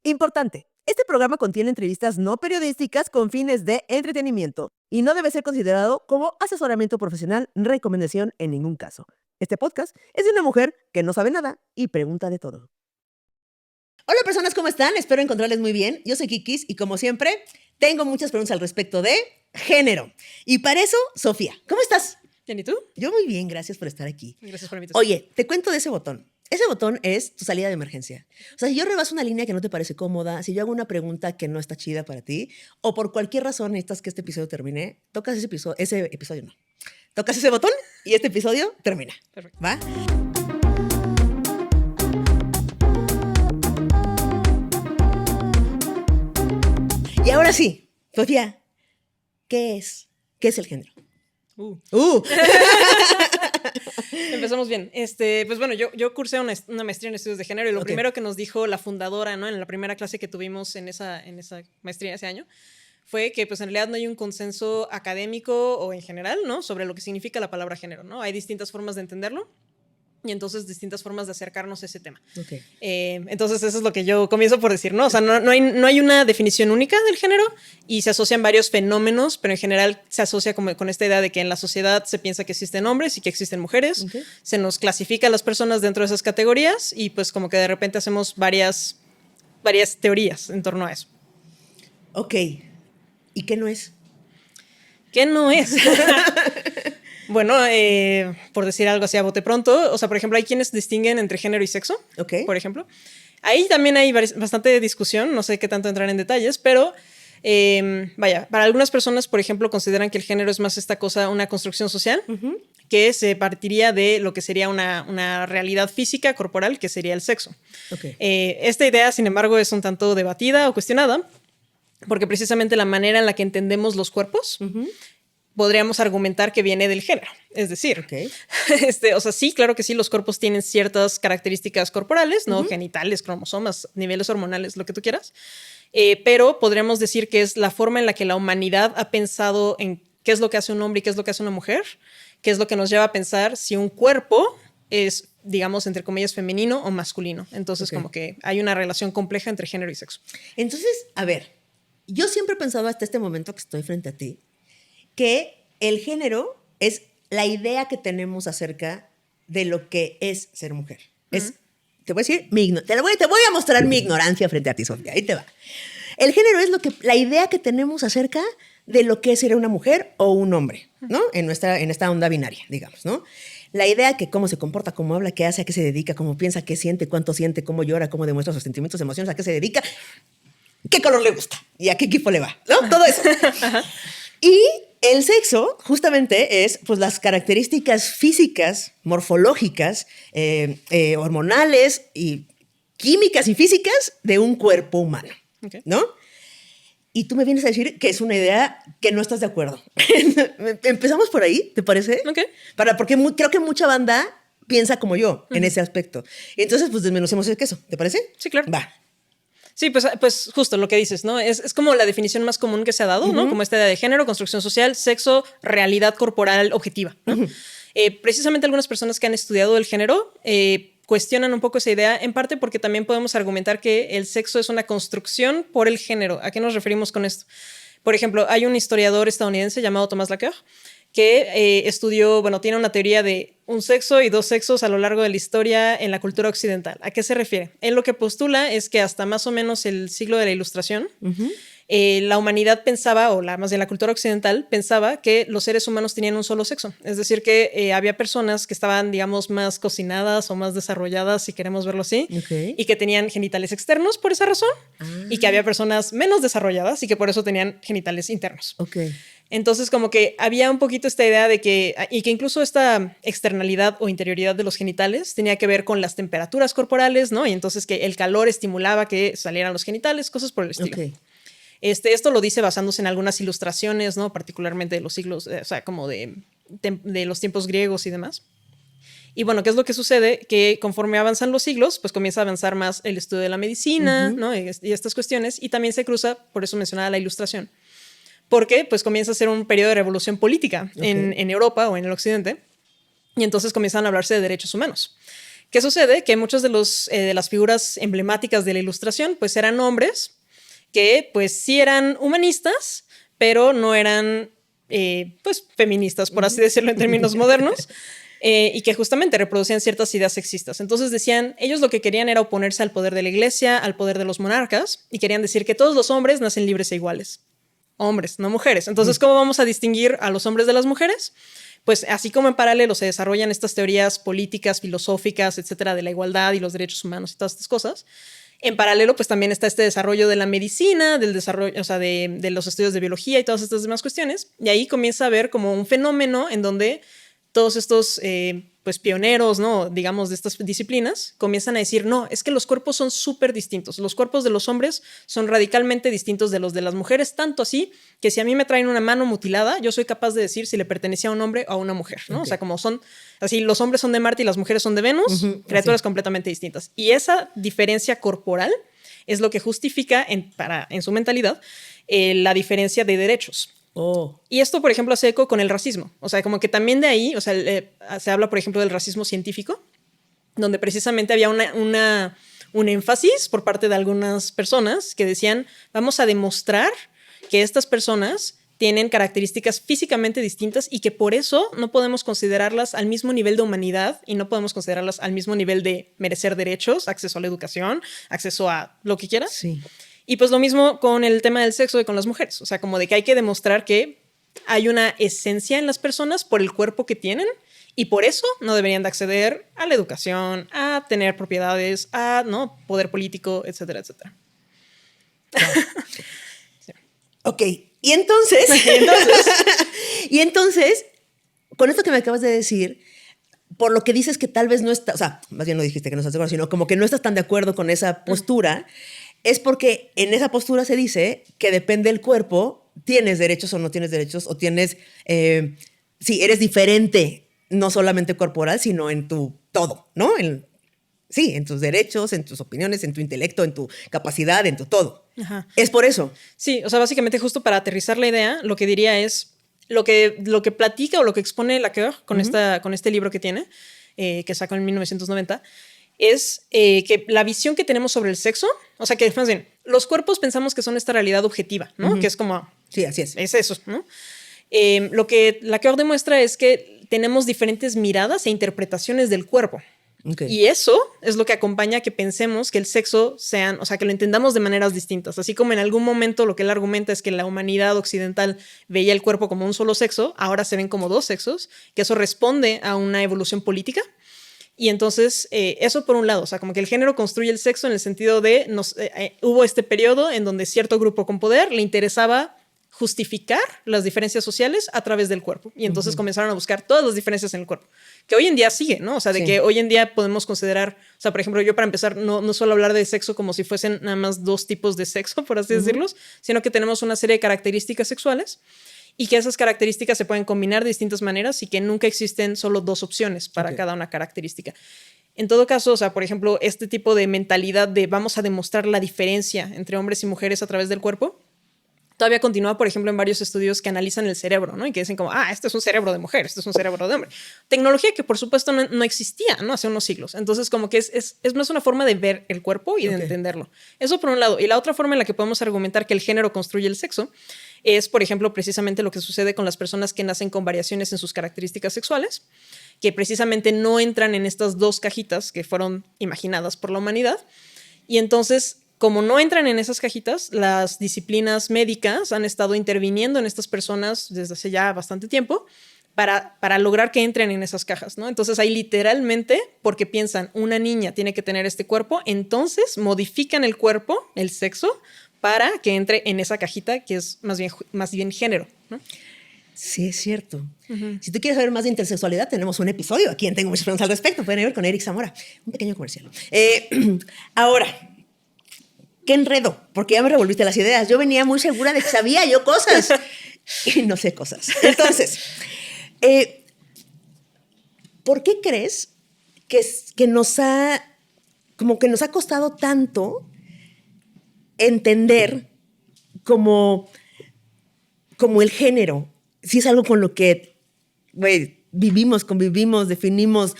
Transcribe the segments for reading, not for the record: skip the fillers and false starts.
Importante. Este programa contiene entrevistas no periodísticas con fines de entretenimiento y no debe ser considerado como asesoramiento profesional, recomendación en ningún caso. Este podcast es de una mujer que no sabe nada y pregunta de todo. Hola personas, ¿cómo están? Espero encontrarles muy bien. Yo soy Kikis y como siempre, tengo muchas preguntas al respecto de género. Y para eso, Sofía, ¿cómo estás? Bien, ¿y tú? Yo muy bien, gracias por estar aquí. Gracias por la invitación. Oye, te cuento de ese botón. Ese botón es tu salida de emergencia. O sea, si yo rebaso una línea que no te parece cómoda, si yo hago una pregunta que no está chida para ti, o por cualquier razón necesitas que este episodio termine, tocas ese episodio no. Tocas ese botón y este episodio termina. Perfecto. ¿Va? Y ahora sí, Sofía, ¿qué es el género? Empezamos bien. Pues bueno, yo cursé una maestría en estudios de género y lo primero que nos dijo la fundadora, ¿no? En la primera clase que tuvimos en esa maestría ese año, fue que pues en realidad no hay un consenso académico o en general, ¿no? Sobre lo que significa la palabra género, ¿no? Hay distintas formas de entenderlo y entonces distintas formas de acercarnos a ese tema. Okay. Entonces eso es lo que yo comienzo por decir, ¿no? O sea, no hay una definición única del género y se asocian varios fenómenos, pero en general se asocia como con esta idea de que en la sociedad se piensa que existen hombres y que existen mujeres. Okay. Se nos clasifica a las personas dentro de esas categorías y pues como que de repente hacemos varias teorías en torno a eso. Ok. ¿Y qué no es? ¿Qué no es? Bueno, por decir algo así a bote pronto, o sea, por ejemplo, hay quienes distinguen entre género y sexo, okay, por ejemplo. Ahí también hay bastante discusión, no sé qué tanto entrar en detalles, pero vaya, para algunas personas, por ejemplo, consideran que el género es más esta cosa, una construcción social, que se partiría de lo que sería una realidad física, corporal, que sería el sexo. Okay. Esta idea, sin embargo, es un tanto debatida o cuestionada, porque precisamente la manera en la que entendemos los cuerpos podríamos argumentar que viene del género. Es decir, okay, o sea, sí, claro que sí, los cuerpos tienen ciertas características corporales, ¿no? Genitales, cromosomas, niveles hormonales, lo que tú quieras. Pero podríamos decir que es la forma en la que la humanidad ha pensado en qué es lo que hace un hombre y qué es lo que hace una mujer, qué es lo que nos lleva a pensar si un cuerpo es, digamos, entre comillas, femenino o masculino. Entonces, okay, como que hay una relación compleja entre género y sexo. Entonces, a ver, yo siempre he pensado hasta este momento que estoy frente a ti, que el género es la idea que tenemos acerca de lo que es ser mujer. Es, te voy a decir, te voy a mostrar mi ignorancia frente a ti, Sofía. Ahí te va. El género es la idea que tenemos acerca de lo que es ser una mujer o un hombre, ¿no? En esta onda binaria, digamos, ¿no? La idea que cómo se comporta, cómo habla, qué hace, a qué se dedica, cómo piensa, qué siente, cuánto siente, cómo llora, cómo demuestra sus sentimientos, emociones, a qué se dedica, qué color le gusta y a qué equipo le va, ¿no? Todo eso. Y el sexo justamente es pues, las características físicas, morfológicas, hormonales y químicas y físicas de un cuerpo humano, okay, ¿no? Y tú me vienes a decir que es una idea que no estás de acuerdo. Empezamos por ahí, ¿te parece? Okay. Porque creo que mucha banda piensa como yo en ese aspecto. Entonces, pues desmenucemos el queso, ¿te parece? Sí, claro. Va. Sí, pues justo lo que dices, ¿no? Es como la definición más común que se ha dado, ¿no? Como esta idea de género, construcción social, sexo, realidad corporal objetiva, ¿no? Precisamente algunas personas que han estudiado el género cuestionan un poco esa idea, en parte porque también podemos argumentar que el sexo es una construcción por el género. ¿A qué nos referimos con esto? Por ejemplo, hay un historiador estadounidense llamado Thomas Laqueur que estudió, bueno, tiene una teoría de un sexo y dos sexos a lo largo de la historia en la cultura occidental. ¿A qué se refiere? Él lo que postula es que hasta más o menos el siglo de la Ilustración, la humanidad pensaba, o más bien la cultura occidental, pensaba que los seres humanos tenían un solo sexo. Es decir, que había personas que estaban, digamos, más cocinadas o más desarrolladas, si queremos verlo así, okay, y que tenían genitales externos por esa razón, y que había personas menos desarrolladas y que por eso tenían genitales internos. Okay. Entonces, como que había un poquito esta idea de que incluso esta externalidad o interioridad de los genitales tenía que ver con las temperaturas corporales, ¿no? Y entonces que el calor estimulaba que salieran los genitales, cosas por el estilo. Okay. Esto lo dice basándose en algunas ilustraciones, ¿no? Particularmente de los siglos, o sea, como de los tiempos griegos y demás. Y bueno, ¿qué es lo que sucede? Que conforme avanzan los siglos, pues comienza a avanzar más el estudio de la medicina, ¿no? Y estas cuestiones, y también se cruza, por eso mencionaba la ilustración, porque pues comienza a ser un periodo de revolución política en Europa o en el occidente, y entonces comienzan a hablarse de derechos humanos. ¿Qué sucede? Que muchos de las figuras emblemáticas de la Ilustración pues eran hombres que pues sí eran humanistas, pero no eran pues feministas, por así decirlo en términos modernos, y que justamente reproducían ciertas ideas sexistas. Entonces decían, ellos lo que querían era oponerse al poder de la iglesia, al poder de los monarcas, y querían decir que todos los hombres nacen libres e iguales. Hombres, no mujeres. Entonces, ¿cómo vamos a distinguir a los hombres de las mujeres? Pues así como en paralelo se desarrollan estas teorías políticas, filosóficas, etcétera, de la igualdad y los derechos humanos y todas estas cosas, en paralelo pues también está este desarrollo de la medicina, del desarrollo, o sea, de los estudios de biología y todas estas demás cuestiones, y ahí comienza a haber como un fenómeno en donde todos estos pues pioneros, ¿no? Digamos, de estas disciplinas, comienzan a decir, no, es que los cuerpos son súper distintos. Los cuerpos de los hombres son radicalmente distintos de los de las mujeres, tanto así que si a mí me traen una mano mutilada, yo soy capaz de decir si le pertenecía a un hombre o a una mujer, ¿no? Okay. O sea, como son, así los hombres son de Marte y las mujeres son de Venus, criaturas completamente distintas. Y esa diferencia corporal es lo que justifica en su mentalidad la diferencia de derechos. Oh. Y esto, por ejemplo, hace eco con el racismo. O sea, como que también de ahí, o sea, se habla, por ejemplo, del racismo científico, donde precisamente había un énfasis por parte de algunas personas que decían, vamos a demostrar que estas personas tienen características físicamente distintas y que por eso no podemos considerarlas al mismo nivel de humanidad y no podemos considerarlas al mismo nivel de merecer derechos, acceso a la educación, acceso a lo que quieras. Sí. Y pues lo mismo con el tema del sexo y con las mujeres. O sea, como de que hay que demostrar que hay una esencia en las personas por el cuerpo que tienen y por eso no deberían de acceder a la educación, a tener propiedades, a ¿no? poder político, etcétera, etcétera. Claro. Sí. Ok, y entonces, y entonces, con esto que me acabas de decir, por lo que dices que tal vez no está, o sea, más bien no dijiste que no estás de acuerdo, sino como que no estás tan de acuerdo con esa postura, es porque en esa postura se dice que depende del cuerpo, tienes derechos o no tienes derechos, o tienes, sí, eres diferente, no solamente corporal, sino en tu todo, ¿no? Sí, en tus derechos, en tus opiniones, en tu intelecto, en tu capacidad, en tu todo. Ajá. Es por eso. Sí, o sea, básicamente justo para aterrizar la idea, lo que diría es lo que platica o lo que expone Laqueur con, con este libro que tiene, que sacó en 1990, es que la visión que tenemos sobre el sexo, o sea, que más bien, los cuerpos pensamos que son esta realidad objetiva, ¿no? Que es como... Sí, así es. Es eso, ¿no? Lo que Laqueur demuestra es que tenemos diferentes miradas e interpretaciones del cuerpo. Okay. Y eso es lo que acompaña a que pensemos que el sexo sean, o sea, que lo entendamos de maneras distintas. Así como en algún momento lo que él argumenta es que la humanidad occidental veía el cuerpo como un solo sexo, ahora se ven como dos sexos, que eso responde a una evolución política. Y entonces, eso por un lado, o sea, como que el género construye el sexo en el sentido de, hubo este periodo en donde cierto grupo con poder le interesaba justificar las diferencias sociales a través del cuerpo. Y entonces comenzaron a buscar todas las diferencias en el cuerpo, que hoy en día sigue, ¿no? O sea, de que hoy en día podemos considerar, o sea, por ejemplo, yo para empezar, no suelo hablar de sexo como si fuesen nada más dos tipos de sexo, por así decirlos, sino que tenemos una serie de características sexuales y que esas características se pueden combinar de distintas maneras y que nunca existen solo dos opciones para cada una característica. En todo caso, o sea, por ejemplo, este tipo de mentalidad de vamos a demostrar la diferencia entre hombres y mujeres a través del cuerpo, todavía continúa, por ejemplo, en varios estudios que analizan el cerebro, ¿no? Y que dicen como, este es un cerebro de mujer, este es un cerebro de hombre. Tecnología que, por supuesto, no existía, ¿no? Hace unos siglos. Entonces, como que es más una forma de ver el cuerpo y de entenderlo. Eso por un lado. Y la otra forma en la que podemos argumentar que el género construye el sexo es, por ejemplo, precisamente lo que sucede con las personas que nacen con variaciones en sus características sexuales, que precisamente no entran en estas dos cajitas que fueron imaginadas por la humanidad. Y entonces, como no entran en esas cajitas, las disciplinas médicas han estado interviniendo en estas personas desde hace ya bastante tiempo para lograr que entren en esas cajas, ¿no? Entonces ahí literalmente, porque piensan, una niña tiene que tener este cuerpo, entonces modifican el cuerpo, el sexo, para que entre en esa cajita que es más bien género, ¿no? Sí, es cierto. Si tú quieres saber más de intersexualidad, tenemos un episodio aquí en Tengo Muchas Preguntas al Respecto. Pueden ir con Eric Zamora. Un pequeño comercial. Ahora, qué enredo, porque ya me revolviste las ideas. Yo venía muy segura de que sabía yo cosas y no sé cosas. Entonces, ¿por qué crees que nos ha costado tanto entender como el género? Si es algo con lo que vivimos, convivimos, definimos,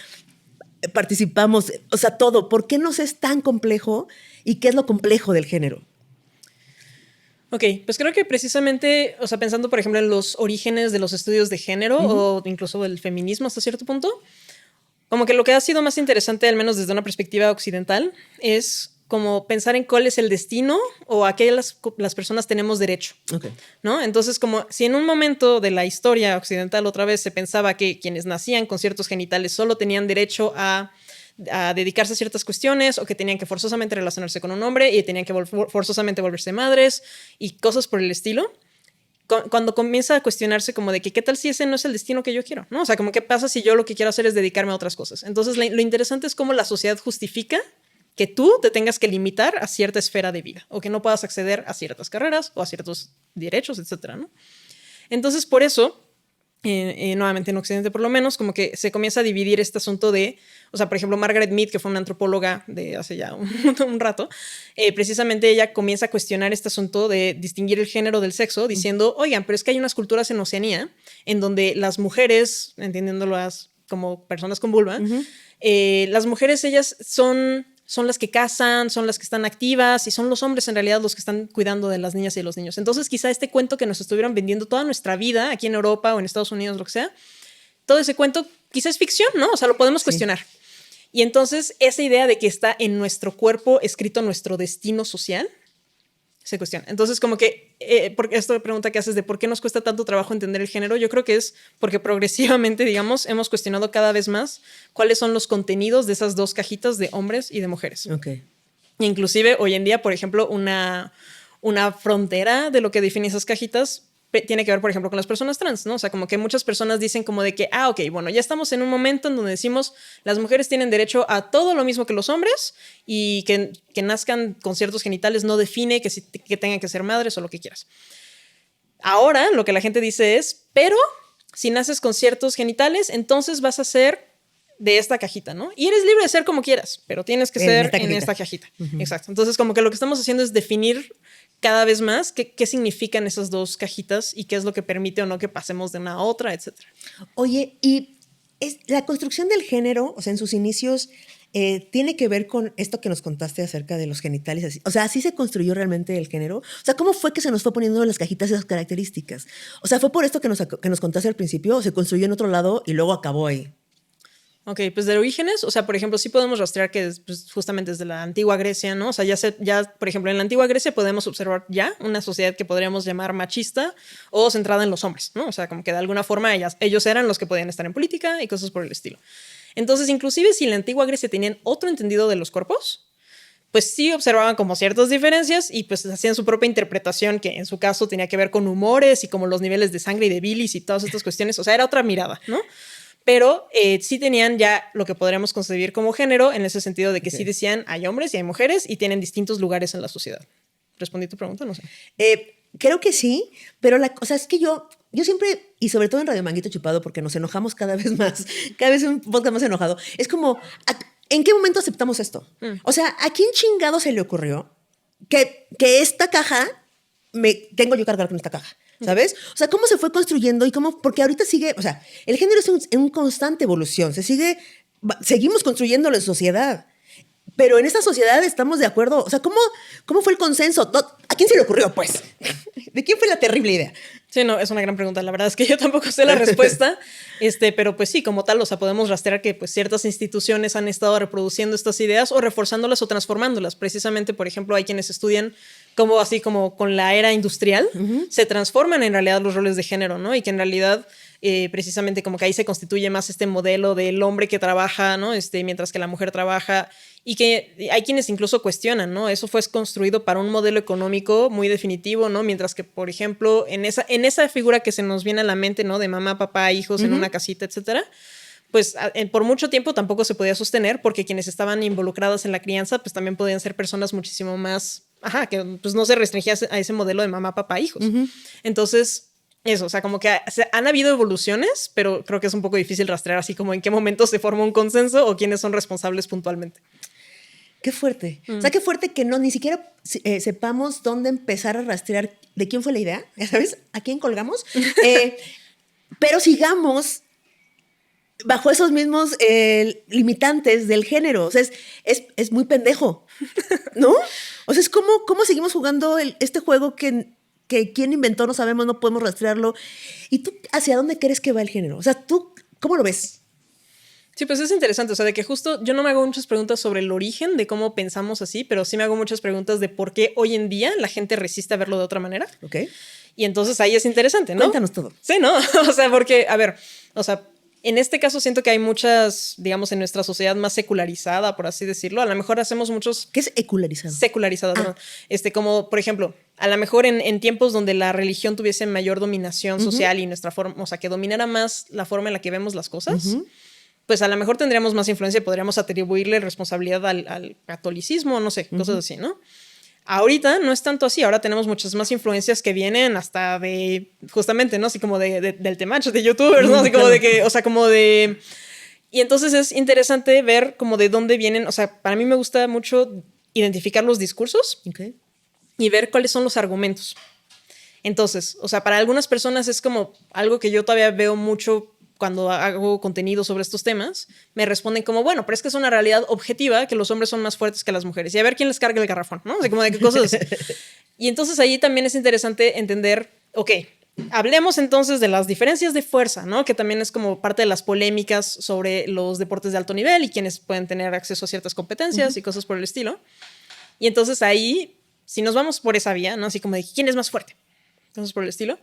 participamos, o sea, todo. ¿Por qué nos es tan complejo y qué es lo complejo del género? Ok, pues creo que precisamente, o sea, pensando por ejemplo en los orígenes de los estudios de género o incluso del feminismo hasta cierto punto, como que lo que ha sido más interesante, al menos desde una perspectiva occidental, es como pensar en cuál es el destino o a qué las personas tenemos derecho, ¿no? Entonces, como si en un momento de la historia occidental otra vez se pensaba que quienes nacían con ciertos genitales solo tenían derecho a dedicarse a ciertas cuestiones o que tenían que forzosamente relacionarse con un hombre y tenían que forzosamente volverse madres y cosas por el estilo, cuando comienza a cuestionarse como de que qué tal si ese no es el destino que yo quiero, ¿no? O sea, como qué pasa si yo lo que quiero hacer es dedicarme a otras cosas. Entonces, lo interesante es cómo la sociedad justifica que tú te tengas que limitar a cierta esfera de vida o que no puedas acceder a ciertas carreras o a ciertos derechos, etcétera, ¿no? Entonces, por eso, nuevamente en Occidente por lo menos, como que se comienza a dividir este asunto de, o sea, por ejemplo, Margaret Mead, que fue una antropóloga de hace ya un rato, precisamente ella comienza a cuestionar este asunto de distinguir el género del sexo, diciendo, oigan, pero es que hay unas culturas en Oceanía en donde las mujeres, entendiéndolas como personas con vulva, las mujeres, ellas son las que cazan, son las que están activas y son los hombres en realidad los que están cuidando de las niñas y de los niños. Entonces quizá este cuento que nos estuvieron vendiendo toda nuestra vida aquí en Europa o en Estados Unidos, lo que sea, todo ese cuento quizá es ficción, ¿no? O sea, lo podemos cuestionar. Y entonces esa idea de que está en nuestro cuerpo escrito nuestro destino social se cuestiona. Entonces, como que, porque esta pregunta que haces de por qué nos cuesta tanto trabajo entender el género, yo creo que es porque progresivamente, digamos, hemos cuestionado cada vez más cuáles son los contenidos de esas dos cajitas de hombres y de mujeres. Inclusive, hoy en día, por ejemplo, una frontera de lo que define esas cajitas tiene que ver, por ejemplo, con las personas trans, ¿no? O sea, como que muchas personas dicen como de que, ok, bueno, ya estamos en un momento en donde decimos las mujeres tienen derecho a todo lo mismo que los hombres y que nazcan con ciertos genitales no define que tengan que ser madres o lo que quieras. Ahora, lo que la gente dice es, pero si naces con ciertos genitales, entonces vas a ser de esta cajita, ¿no? Y eres libre de ser como quieras, pero tienes que ser en esta cajita. Exacto. Entonces, como que lo que estamos haciendo es definir cada vez más qué significan esas dos cajitas y qué es lo que permite o no que pasemos de una a otra, etcétera. Oye, y la construcción del género, o sea, en sus inicios, tiene que ver con esto que nos contaste acerca de los genitales. Así. O sea, ¿así se construyó realmente el género? O sea, ¿cómo fue que se nos fue poniendo en las cajitas esas características? O sea, ¿fue por esto que nos contaste al principio o se construyó en otro lado y luego acabó ahí? Ok, pues de orígenes, o sea, por ejemplo, sí podemos rastrear que pues, justamente desde la antigua Grecia, ¿no? O sea, ya, por ejemplo, en la antigua Grecia podemos observar ya una sociedad que podríamos llamar machista o centrada en los hombres, ¿no? O sea, como que de alguna forma ellos eran los que podían estar en política y cosas por el estilo. Entonces, inclusive si en la antigua Grecia tenían otro entendido de los cuerpos, pues sí observaban como ciertas diferencias y pues hacían su propia interpretación que en su caso tenía que ver con humores y como los niveles de sangre y de bilis y todas estas cuestiones. O sea, era otra mirada, ¿no? Pero sí tenían ya lo que podríamos concebir como género en ese sentido de que sí decían hay hombres y hay mujeres y tienen distintos lugares en la sociedad. ¿Respondí tu pregunta? No sé. Creo que sí, pero la cosa es que yo siempre, y sobre todo en Radio Manguito Chupado, porque nos enojamos cada vez más, cada vez un podcast más enojado, es como, ¿en qué momento aceptamos esto? O sea, ¿a quién chingado se le ocurrió que esta caja, tengo yo que cargar con esta caja? ¿Sabes? O sea, ¿cómo se fue construyendo y cómo? Porque ahorita sigue, o sea, el género es en constante evolución, seguimos construyendo la sociedad, pero en esta sociedad estamos de acuerdo, o sea, ¿cómo fue el consenso? ¿A quién se le ocurrió, pues? ¿De quién fue la terrible idea? Sí, no, es una gran pregunta. La verdad es que yo tampoco sé la respuesta, pero pues sí, como tal, o sea, podemos rastrear que pues ciertas instituciones han estado reproduciendo estas ideas o reforzándolas o transformándolas. Precisamente, por ejemplo, hay quienes estudian cómo así como con la era industrial se transforman en realidad los roles de género, ¿no? Y que en realidad precisamente como que ahí se constituye más este modelo del hombre que trabaja, ¿no? Mientras que la mujer trabaja y que hay quienes incluso cuestionan, ¿no? Eso fue construido para un modelo económico muy definitivo, ¿no? Mientras que, por ejemplo, en esa figura que se nos viene a la mente, ¿no? De mamá, papá, hijos en una casita, etcétera, pues por mucho tiempo tampoco se podía sostener porque quienes estaban involucradas en la crianza pues también podían ser personas muchísimo más, que pues no se restringía a ese modelo de mamá, papá, hijos. Entonces, eso, o sea, como que han habido evoluciones, pero creo que es un poco difícil rastrear así como en qué momento se forma un consenso o quiénes son responsables puntualmente. Qué fuerte. O sea, qué fuerte que ni siquiera sepamos dónde empezar a rastrear de quién fue la idea, ¿ya sabes? ¿A quién colgamos? Pero sigamos bajo esos mismos limitantes del género. O sea, es muy pendejo, ¿no? O sea, es como seguimos jugando este juego que quién inventó, no sabemos, no podemos rastrearlo. ¿Y tú hacia dónde crees que va el género? O sea, ¿tú cómo lo ves? Sí, pues es interesante, o sea, de que justo yo no me hago muchas preguntas sobre el origen de cómo pensamos así, pero sí me hago muchas preguntas de por qué hoy en día la gente resiste a verlo de otra manera. Ok. Y entonces ahí es interesante, ¿no? Cuéntanos todo. Sí, ¿no? O sea, porque, a ver, o sea, en este caso siento que hay muchas, digamos, en nuestra sociedad más secularizada, por así decirlo. A lo mejor hacemos muchos... ¿Qué es secularizado? Secularizado, perdón. Como, por ejemplo, a lo mejor en tiempos donde la religión tuviese mayor dominación social y nuestra forma, o sea, que dominara más la forma en la que vemos las cosas, pues a lo mejor tendríamos más influencia y podríamos atribuirle responsabilidad al catolicismo, no sé, cosas así, ¿no? Ahorita no es tanto así, ahora tenemos muchas más influencias que vienen hasta de, justamente, ¿no? Así como del temacho, de youtubers, ¿no? Así como de que, o sea, como de... Y entonces es interesante ver como de dónde vienen, o sea, para mí me gusta mucho identificar los discursos y ver cuáles son los argumentos. Entonces, o sea, para algunas personas es como algo que yo todavía veo mucho cuando hago contenido sobre estos temas, me responden como, bueno, pero es que es una realidad objetiva que los hombres son más fuertes que las mujeres. Y a ver quién les carga el garrafón, ¿no? O sea, como de qué cosas así. Y entonces ahí también es interesante entender, ok, hablemos entonces de las diferencias de fuerza, ¿no? Que también es como parte de las polémicas sobre los deportes de alto nivel y quienes pueden tener acceso a ciertas competencias y cosas por el estilo. Y entonces ahí, si nos vamos por esa vía, ¿no? Así como de quién es más fuerte, cosas por el estilo,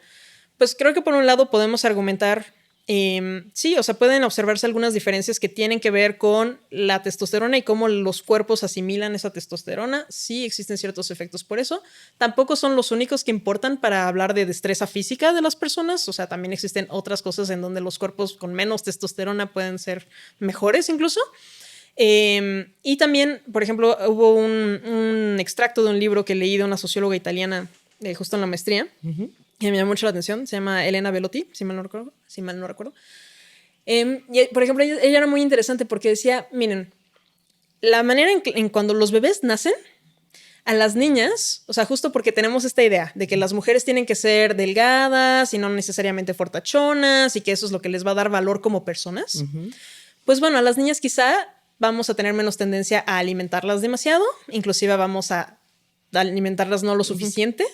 pues creo que por un lado podemos argumentar sí, o sea, pueden observarse algunas diferencias que tienen que ver con la testosterona y cómo los cuerpos asimilan esa testosterona. Sí, existen ciertos efectos por eso. Tampoco son los únicos que importan para hablar de destreza física de las personas. O sea, también existen otras cosas en donde los cuerpos con menos testosterona pueden ser mejores incluso. Y también, por ejemplo, hubo un extracto de un libro que leí de una socióloga italiana justo en la maestría. Y me llamó mucho la atención, se llama Elena Belotti, si mal no recuerdo. Y, por ejemplo, ella era muy interesante porque decía, miren, la manera en cuando los bebés nacen, a las niñas, o sea, justo porque tenemos esta idea de que las mujeres tienen que ser delgadas y no necesariamente fortachonas y que eso es lo que les va a dar valor como personas, pues bueno, a las niñas quizá vamos a tener menos tendencia a alimentarlas demasiado, inclusive vamos a alimentarlas no lo suficiente.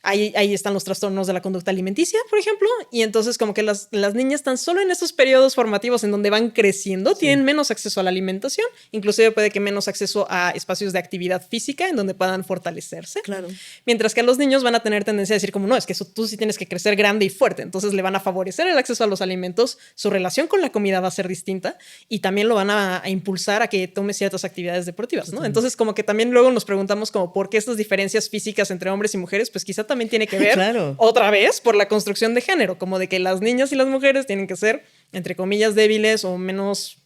Ahí están los trastornos de la conducta alimenticia, por ejemplo, y entonces como que las niñas tan solo en estos periodos formativos en donde van creciendo tienen menos acceso a la alimentación, inclusive puede que menos acceso a espacios de actividad física en donde puedan fortalecerse. Claro. Mientras que a los niños van a tener tendencia a decir como, no, es que eso, tú sí tienes que crecer grande y fuerte, entonces le van a favorecer el acceso a los alimentos, su relación con la comida va a ser distinta y también lo van a impulsar a que tome ciertas actividades deportivas, ¿no? Entonces como que también luego nos preguntamos como por qué estas diferencias físicas entre hombres y mujeres, pues quizá también tiene que ver otra vez por la construcción de género, como de que las niñas y las mujeres tienen que ser, entre comillas, débiles o menos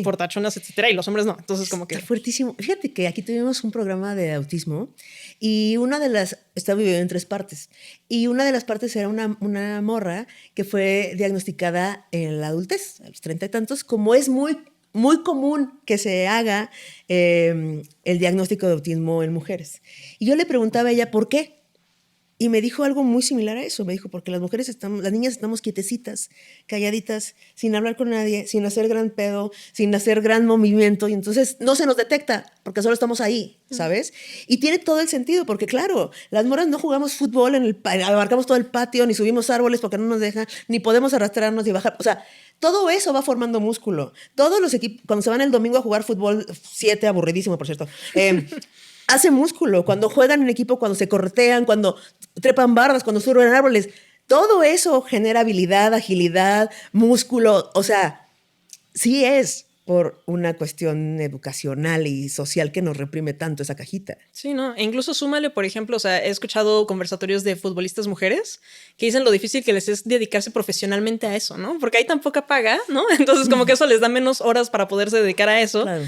fortachonas, etcétera, y los hombres no. Entonces, como que... Está fuertísimo. Fíjate que aquí tuvimos un programa de autismo y una de las... Está dividido en 3 partes. Y una de las partes era una morra que fue diagnosticada en la adultez, a los 30 y tantos, como es muy común que se haga el diagnóstico de autismo en mujeres. Y yo le preguntaba a ella, ¿por qué? Y me dijo algo muy similar a eso. Me dijo, porque las niñas estamos quietecitas, calladitas, sin hablar con nadie, sin hacer gran pedo, sin hacer gran movimiento. Y entonces no se nos detecta, porque solo estamos ahí, ¿sabes? Y tiene todo el sentido, porque claro, las moras no jugamos fútbol, abarcamos todo el patio, ni subimos árboles porque no nos dejan, ni podemos arrastrarnos y bajar. O sea, todo eso va formando músculo. Todos los equipos, cuando se van el domingo a jugar fútbol 7, aburridísimo, por cierto, hace músculo. Cuando juegan en equipo, cuando se corretean, cuando trepan bardas, cuando suben árboles, todo eso genera habilidad, agilidad, músculo. O sea, sí es por una cuestión educacional y social que nos reprime tanto esa cajita. Sí, ¿no? E incluso súmale, por ejemplo, o sea, he escuchado conversatorios de futbolistas mujeres que dicen lo difícil que les es dedicarse profesionalmente a eso, ¿no? Porque hay tan poca paga, ¿no? Entonces como que eso les da menos horas para poderse dedicar a eso. Claro.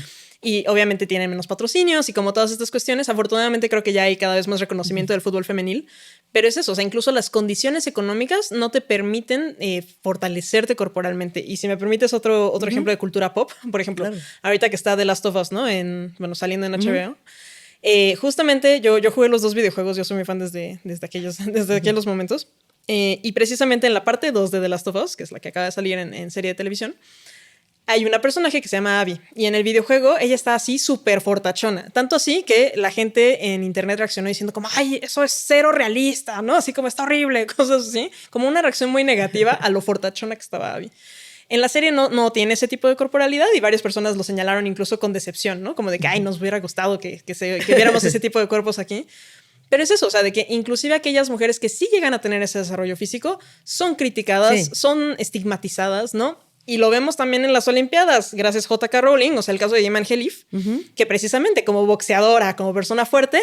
Y obviamente tienen menos patrocinios y como todas estas cuestiones, afortunadamente creo que ya hay cada vez más reconocimiento del fútbol femenil, pero es eso, o sea, incluso las condiciones económicas no te permiten fortalecerte corporalmente. Y si me permites otro ejemplo de cultura pop, por ejemplo, ahorita que está The Last of Us, ¿no? Saliendo en HBO. Justamente yo jugué los 2 videojuegos, yo soy muy fan desde aquellos momentos. Y precisamente en la parte 2 de The Last of Us, que es la que acaba de salir en serie de televisión, hay una personaje que se llama Abby y en el videojuego ella está así súper fortachona, tanto así que la gente en internet reaccionó diciendo como, ay, eso es cero realista, ¿no? Así como está horrible, cosas así, como una reacción muy negativa a lo fortachona que estaba Abby. En la serie no tiene ese tipo de corporalidad y varias personas lo señalaron incluso con decepción, ¿no? Como de que, ay, nos hubiera gustado que viéramos ese tipo de cuerpos aquí. Pero es eso, o sea, de que inclusive aquellas mujeres que sí llegan a tener ese desarrollo físico son criticadas, son estigmatizadas, ¿no? Y lo vemos también en las Olimpiadas, gracias a J.K. Rowling, o sea, el caso de Iman Khelif, que precisamente como boxeadora, como persona fuerte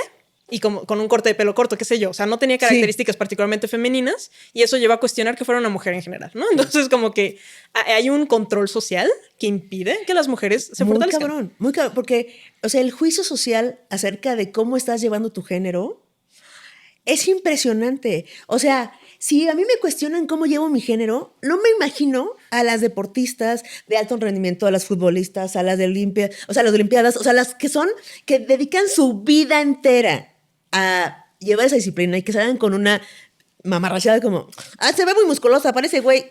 y como con un corte de pelo corto, qué sé yo, o sea, no tenía características particularmente femeninas y eso lleva a cuestionar que fuera una mujer en general, ¿no? Entonces como que hay un control social que impide que las mujeres se fortalezcan. Muy cabrón, porque, o sea, el juicio social acerca de cómo estás llevando tu género es impresionante. O sea, si a mí me cuestionan cómo llevo mi género, no me imagino a las deportistas de alto rendimiento, a las futbolistas, a las de las Olimpiadas, o sea, las que dedican su vida entera a llevar esa disciplina y que salgan con una mamarrachada como, se ve muy musculosa, parece güey.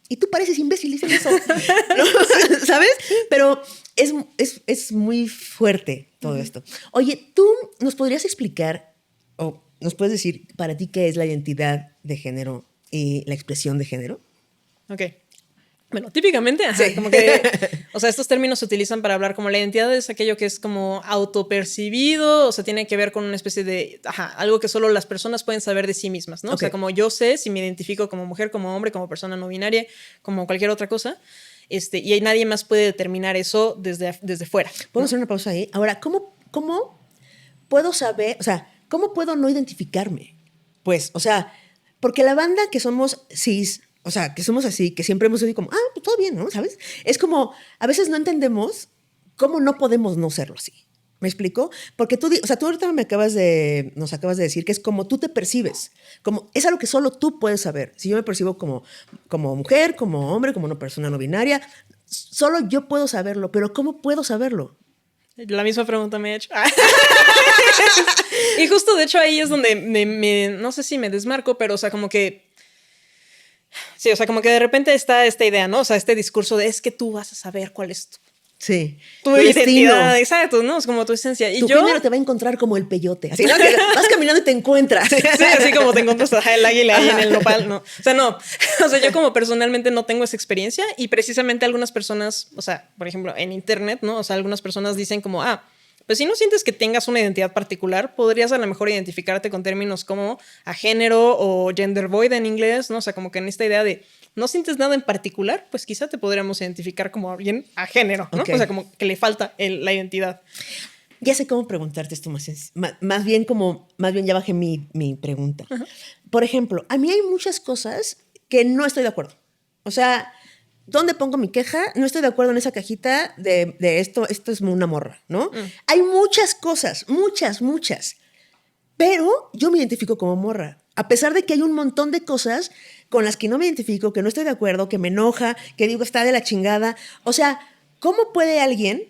Y tú pareces imbécil, dicen eso. ¿No? ¿Sabes? Pero es muy fuerte todo esto. Oye, ¿tú nos podrías explicar o nos puedes decir para ti qué es la identidad de género y la expresión de género? Ok. Bueno, típicamente, como que, o sea, estos términos se utilizan para hablar como la identidad es aquello que es como autopercibido, o sea, tiene que ver con una especie de, algo que solo las personas pueden saber de sí mismas, ¿no? Okay. O sea, como yo sé si me identifico como mujer, como hombre, como persona no binaria, como cualquier otra cosa, y nadie más puede determinar eso desde fuera. ¿Podemos hacer una pausa ahí? Ahora, ¿cómo puedo saber, o sea, cómo puedo no identificarme? Pues, o sea, porque la banda que somos cis, o sea, que somos así, que siempre hemos sido como, pues todo bien, ¿no? ¿Sabes? Es como, a veces no entendemos cómo no podemos no serlo así. ¿Me explico? Porque tú ahorita nos acabas de decir que es como tú te percibes. Como, es algo que solo tú puedes saber. Si yo me percibo como mujer, como hombre, como una persona no binaria, solo yo puedo saberlo. Pero ¿cómo puedo saberlo? La misma pregunta me he hecho. Y justo, de hecho, ahí es donde no sé si me desmarco, pero, o sea, como que sí, o sea, como que de repente está esta idea, ¿no? O sea, este discurso de es que tú vas a saber cuál es tu identidad, exacto, ¿no? Es como tu esencia. Y tu género te va a encontrar como el peyote, así, ¿no? Que vas caminando y te encuentras. Sí, así como te encuentras el águila ahí en el nopal, ¿no? O sea, no. O sea, yo como personalmente no tengo esa experiencia y precisamente algunas personas, o sea, por ejemplo, en internet, ¿no? O sea, algunas personas dicen como, pues si no sientes que tengas una identidad particular, podrías a lo mejor identificarte con términos como agénero o gender void en inglés, ¿no? O sea, como que en esta idea de no sientes nada en particular, pues quizá te podríamos identificar como alguien agénero, ¿no? Okay. O sea, como que le falta la identidad. Ya sé cómo preguntarte esto más bien ya bajé mi pregunta. Uh-huh. Por ejemplo, a mí hay muchas cosas que no estoy de acuerdo. O sea, ¿dónde pongo mi queja? No estoy de acuerdo en esa cajita de esto es una morra, ¿no? Hay muchas cosas, muchas. Pero yo me identifico como morra. A pesar de que hay un montón de cosas con las que no me identifico, que no estoy de acuerdo, que me enoja, que digo está de la chingada. O sea, ¿cómo puede alguien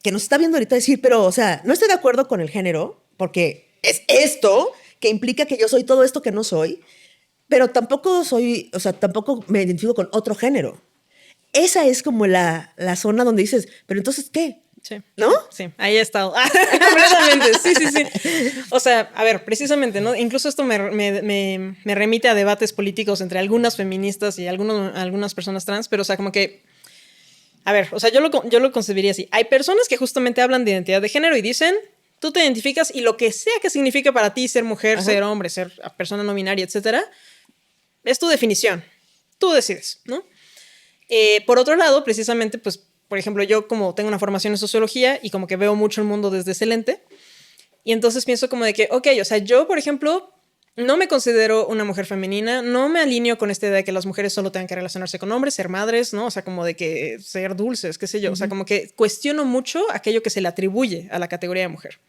que nos está viendo ahorita decir, pero, o sea, no estoy de acuerdo con el género, porque es esto que implica que yo soy todo esto que no soy, pero tampoco tampoco me identifico con otro género? Esa es como la zona donde dices, pero entonces, ¿qué? Sí. ¿No? Sí, ahí he estado. Completamente, sí. O sea, a ver, precisamente, ¿no? Incluso esto me remite a debates políticos entre algunas feministas y algunas personas trans, pero, o sea, como que, a ver, o sea, yo lo concebiría así. Hay personas que justamente hablan de identidad de género y dicen, tú te identificas y lo que sea que signifique para ti ser mujer, ser hombre, ser persona no binaria, etcétera, es tu definición. Tú decides, ¿no? Por otro lado, precisamente, pues, por ejemplo, yo como tengo una formación en sociología y como que veo mucho el mundo desde ese lente, y entonces pienso como de que, ok, o sea, yo, por ejemplo, no me considero una mujer femenina, no me alineo con esta idea de que las mujeres solo tengan que relacionarse con hombres, ser madres, ¿no? O sea, como de que ser dulces, qué sé yo. O sea, como que cuestiono mucho aquello que se le atribuye a la categoría de mujer.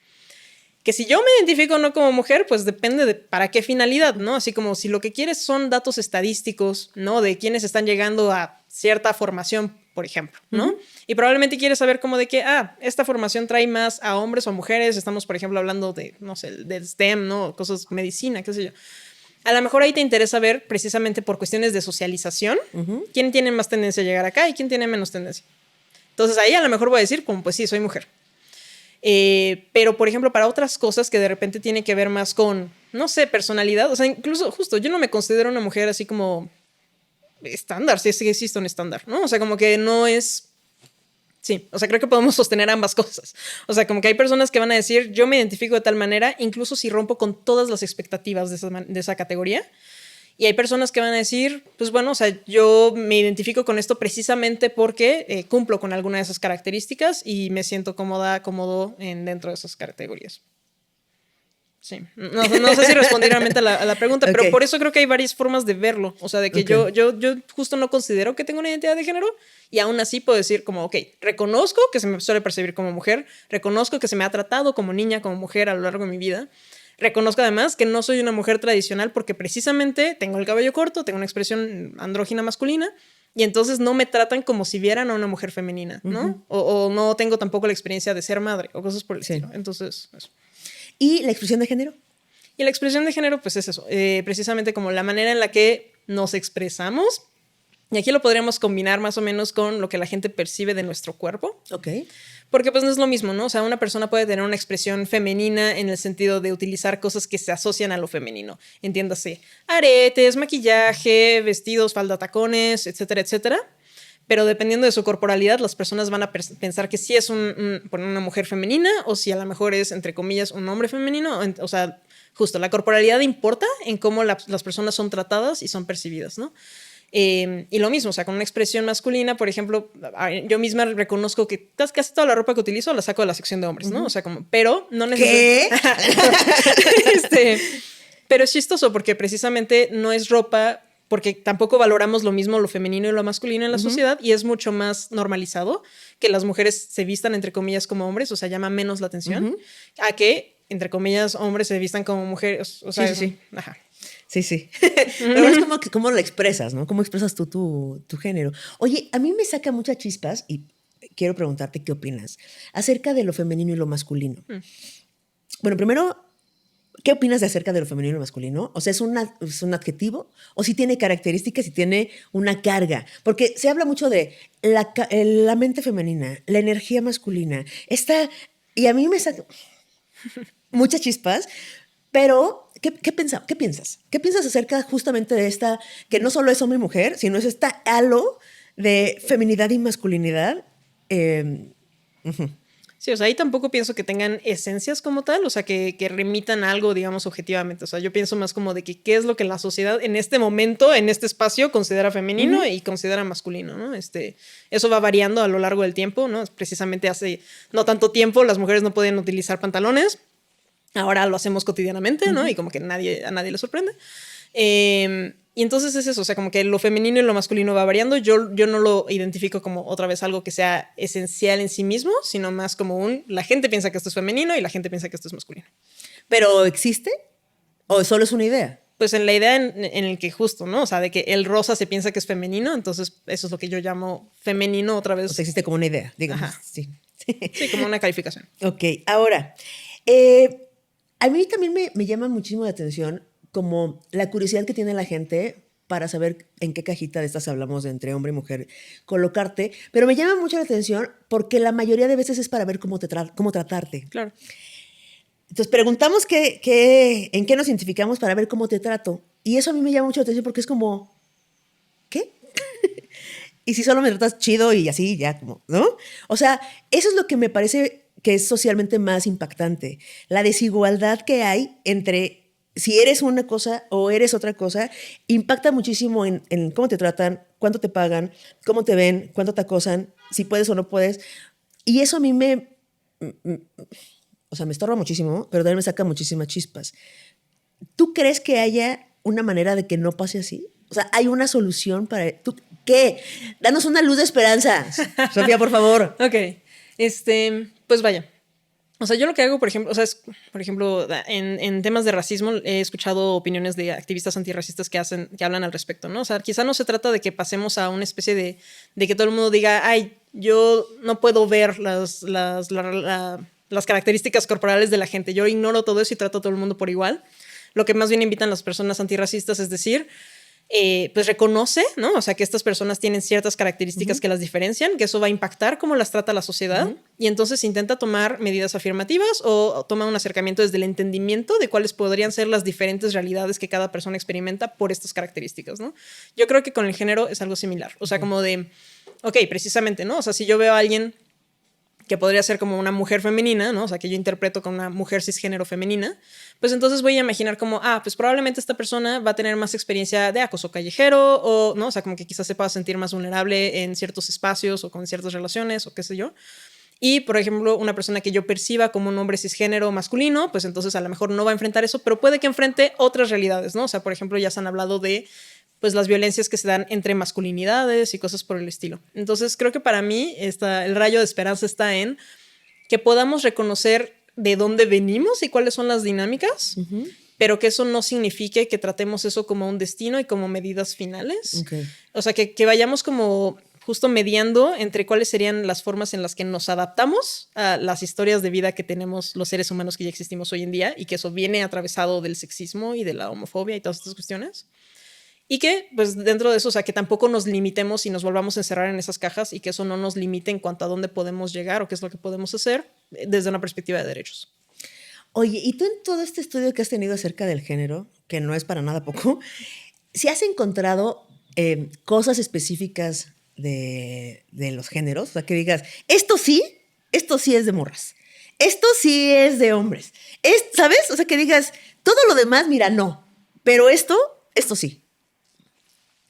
Que si yo me identifico o no como mujer, pues depende de para qué finalidad, ¿no? Así como si lo que quieres son datos estadísticos, ¿no? De quiénes están llegando a cierta formación, por ejemplo, ¿no? Uh-huh. Y probablemente quieres saber como de que, esta formación trae más a hombres o a mujeres. Estamos, por ejemplo, hablando de, no sé, del STEM, ¿no? Cosas, medicina, qué sé yo. A lo mejor ahí te interesa ver precisamente por cuestiones de socialización quién tiene más tendencia a llegar acá y quién tiene menos tendencia. Entonces ahí a lo mejor voy a decir, como pues sí, soy mujer. Pero, por ejemplo, para otras cosas que de repente tiene que ver más con, no sé, personalidad. O sea, incluso justo yo no me considero una mujer así como estándar, si es que existe un estándar, ¿no? O sea, como que no es... Sí, o sea, creo que podemos sostener ambas cosas. O sea, como que hay personas que van a decir, yo me identifico de tal manera, incluso si rompo con todas las expectativas de esa categoría. Y hay personas que van a decir, pues bueno, o sea, yo me identifico con esto precisamente porque cumplo con alguna de esas características y me siento cómodo dentro de esas categorías. Sí, no sé si respondí realmente a la pregunta, okay. Pero por eso creo que hay varias formas de verlo. O sea, de que okay. yo justo no considero que tengo una identidad de género y aún así puedo decir como, ok, reconozco que se me suele percibir como mujer, reconozco que se me ha tratado como niña, como mujer a lo largo de mi vida. Reconozco además que no soy una mujer tradicional porque precisamente tengo el cabello corto, tengo una expresión andrógina masculina y entonces no me tratan como si vieran a una mujer femenina, ¿no? O no tengo tampoco la experiencia de ser madre o cosas por el estilo. Entonces, eso. ¿Y la expresión de género? Y la expresión de género, pues es eso, precisamente como la manera en la que nos expresamos. Y aquí lo podríamos combinar más o menos con lo que la gente percibe de nuestro cuerpo. Ok. Porque pues no es lo mismo, ¿no? O sea, una persona puede tener una expresión femenina en el sentido de utilizar cosas que se asocian a lo femenino. Entiéndase, aretes, maquillaje, vestidos, falda, tacones, etcétera, etcétera. Pero dependiendo de su corporalidad, las personas van a pensar que sí es una mujer femenina o si a lo mejor es, entre comillas, un hombre femenino. O sea, justo, la corporalidad importa en cómo las personas son tratadas y son percibidas, ¿no? Y lo mismo, o sea, con una expresión masculina, por ejemplo, yo misma reconozco que casi toda la ropa que utilizo la saco de la sección de hombres, ¿no? O sea, como, pero no necesariamente... ¿Qué? Pero es chistoso porque precisamente no es ropa, porque tampoco valoramos lo mismo lo femenino y lo masculino en la sociedad y es mucho más normalizado que las mujeres se vistan, entre comillas, como hombres, o sea, llama menos la atención a que, entre comillas, hombres se vistan como mujeres, o sea, sí. Ajá. Sí. Pero es como cómo lo expresas, ¿no? ¿Cómo expresas tú tu género? Oye, a mí me saca muchas chispas y quiero preguntarte qué opinas acerca de lo femenino y lo masculino. Bueno, primero, ¿qué opinas acerca de lo femenino y lo masculino? O sea, ¿es un adjetivo? ¿O si tiene características y tiene una carga? Porque se habla mucho de la mente femenina, la energía masculina. Y a mí me saca muchas chispas, pero... ¿Qué piensas? ¿Qué piensas acerca justamente de esta, que no solo es hombre y mujer, sino es esta halo de feminidad y masculinidad? Sí, o sea, ahí tampoco pienso que tengan esencias como tal, o sea, que remitan a algo, digamos, objetivamente. O sea, yo pienso más como de que qué es lo que la sociedad en este momento, en este espacio, considera femenino y considera masculino, ¿no? Eso va variando a lo largo del tiempo, ¿no? Precisamente hace no tanto tiempo las mujeres no podían utilizar pantalones. Ahora lo hacemos cotidianamente, ¿no? Y como que a nadie le sorprende. Y entonces es eso, o sea, como que lo femenino y lo masculino va variando. Yo no lo identifico como otra vez algo que sea esencial en sí mismo, sino más como la gente piensa que esto es femenino y la gente piensa que esto es masculino. ¿Pero existe? ¿O solo es una idea? Pues en la idea en el que justo, ¿no? O sea, de que el rosa se piensa que es femenino, entonces eso es lo que yo llamo femenino otra vez. O sea, existe como una idea, digamos. Ajá. Sí, como una calificación. Ok, ahora... a mí también me llama muchísimo la atención como la curiosidad que tiene la gente para saber en qué cajita de estas hablamos de entre hombre y mujer colocarte, pero me llama mucho la atención porque la mayoría de veces es para ver cómo tratarte. Claro. Entonces preguntamos en qué nos identificamos para ver cómo te trato y eso a mí me llama mucho la atención porque es como, ¿qué? Y si solo me tratas chido y así, ya como, ¿no? O sea, eso es lo que me parece que es socialmente más impactante. La desigualdad que hay entre si eres una cosa o eres otra cosa impacta muchísimo en cómo te tratan, cuánto te pagan, cómo te ven, cuánto te acosan, si puedes o no puedes. Y eso a mí me estorba muchísimo, pero también me saca muchísimas chispas. ¿Tú crees que haya una manera de que no pase así? O sea, ¿hay una solución para... ¿Tú qué? Danos una luz de esperanza, Sofía, por favor. Ok. Pues vaya. O sea, yo lo que hago, por ejemplo, en temas de racismo he escuchado opiniones de activistas antirracistas que hablan al respecto, ¿no? O sea, quizá no se trata de que pasemos a una especie de que todo el mundo diga, ay, yo no puedo ver las características corporales de la gente, yo ignoro todo eso y trato a todo el mundo por igual. lo que más bien invitan las personas antirracistas es decir, pues reconoce, ¿no? O sea, que estas personas tienen ciertas características que las diferencian, que eso va a impactar cómo las trata la sociedad, y entonces intenta tomar medidas afirmativas o toma un acercamiento desde el entendimiento de cuáles podrían ser las diferentes realidades que cada persona experimenta por estas características, ¿no? Yo creo que con el género es algo similar, o sea, como de, ok, precisamente, ¿no? O sea, si yo veo a alguien que podría ser como una mujer femenina, ¿no? O sea, que yo interpreto como una mujer cisgénero femenina, pues entonces voy a imaginar como, pues probablemente esta persona va a tener más experiencia de acoso callejero o, ¿no? O sea, como que quizás se pueda sentir más vulnerable en ciertos espacios o con ciertas relaciones o qué sé yo. Y, por ejemplo, una persona que yo perciba como un hombre cisgénero masculino, pues entonces a lo mejor no va a enfrentar eso, pero puede que enfrente otras realidades, ¿no? O sea, por ejemplo, ya se han hablado de pues las violencias que se dan entre masculinidades y cosas por el estilo. Entonces creo que para mí el rayo de esperanza está en que podamos reconocer de dónde venimos y cuáles son las dinámicas, pero que eso no signifique que tratemos eso como un destino y como medidas finales. O sea, que vayamos como justo mediando entre cuáles serían las formas en las que nos adaptamos a las historias de vida que tenemos los seres humanos que ya existimos hoy en día y que eso viene atravesado del sexismo y de la homofobia y todas estas cuestiones. Y que, pues, dentro de eso, o sea, que tampoco nos limitemos y nos volvamos a encerrar en esas cajas y que eso no nos limite en cuanto a dónde podemos llegar o qué es lo que podemos hacer desde una perspectiva de derechos. Oye, y tú en todo este estudio que has tenido acerca del género, que no es para nada poco, si has encontrado cosas específicas de los géneros, o sea, que digas, esto sí es de morras, esto sí es de hombres, ¿sabes? O sea, que digas, todo lo demás, mira, no, pero esto sí.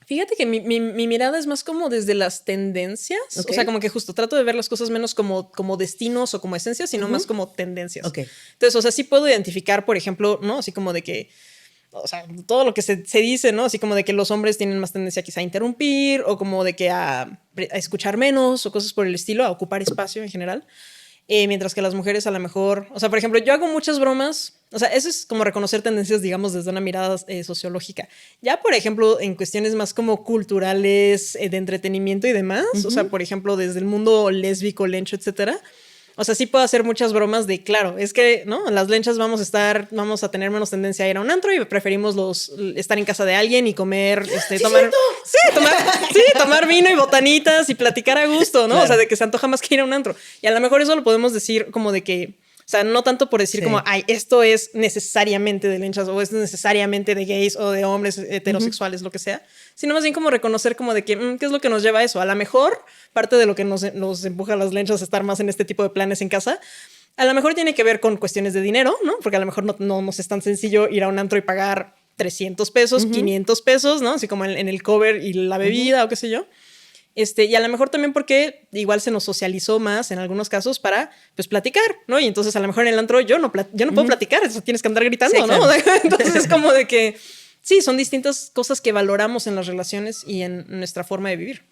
Fíjate que mi mirada es más como desde las tendencias. O sea, como que justo trato de ver las cosas menos como destinos o como esencias, sino más como tendencias. Entonces, o sea, sí puedo identificar, por ejemplo, ¿no? Así como de que, o sea, todo lo que se dice, ¿no? Así como de que los hombres tienen más tendencia quizá a interrumpir o como de que a escuchar menos o cosas por el estilo, a ocupar espacio en general. Mientras que las mujeres a lo mejor, o sea, por ejemplo, yo hago muchas bromas, o sea, eso es como reconocer tendencias, digamos, desde una mirada sociológica. Ya, por ejemplo, en cuestiones más como culturales, de entretenimiento y demás, o sea, por ejemplo, desde el mundo lésbico, lencho, etcétera. O sea, sí puedo hacer muchas bromas de, claro, es que, ¿no? Las lenchas vamos a tener menos tendencia a ir a un antro y preferimos estar en casa de alguien y comer, tomar vino y botanitas y platicar a gusto, ¿no? Claro. O sea, de que se antoja más que ir a un antro. Y a lo mejor eso lo podemos decir como de que, o sea, no tanto por decir como, ay, esto es necesariamente de lenchas o es necesariamente de gays o de hombres heterosexuales, lo que sea, sino más bien como reconocer como de que, ¿qué es lo que nos lleva a eso? A lo mejor parte de lo que nos empuja a las lenchas a estar más en este tipo de planes en casa, a lo mejor tiene que ver con cuestiones de dinero, ¿no? Porque a lo mejor no nos es tan sencillo ir a un antro y pagar 300 pesos, 500 pesos, ¿no? Así como en el cover y la bebida o qué sé yo. Y a lo mejor también porque igual se nos socializó más en algunos casos para, pues, platicar, ¿no? Y entonces a lo mejor en el antro yo no puedo platicar, eso tienes que andar gritando, sí, ¿no? Claro. Entonces es como de que sí, son distintas cosas que valoramos en las relaciones y en nuestra forma de vivir.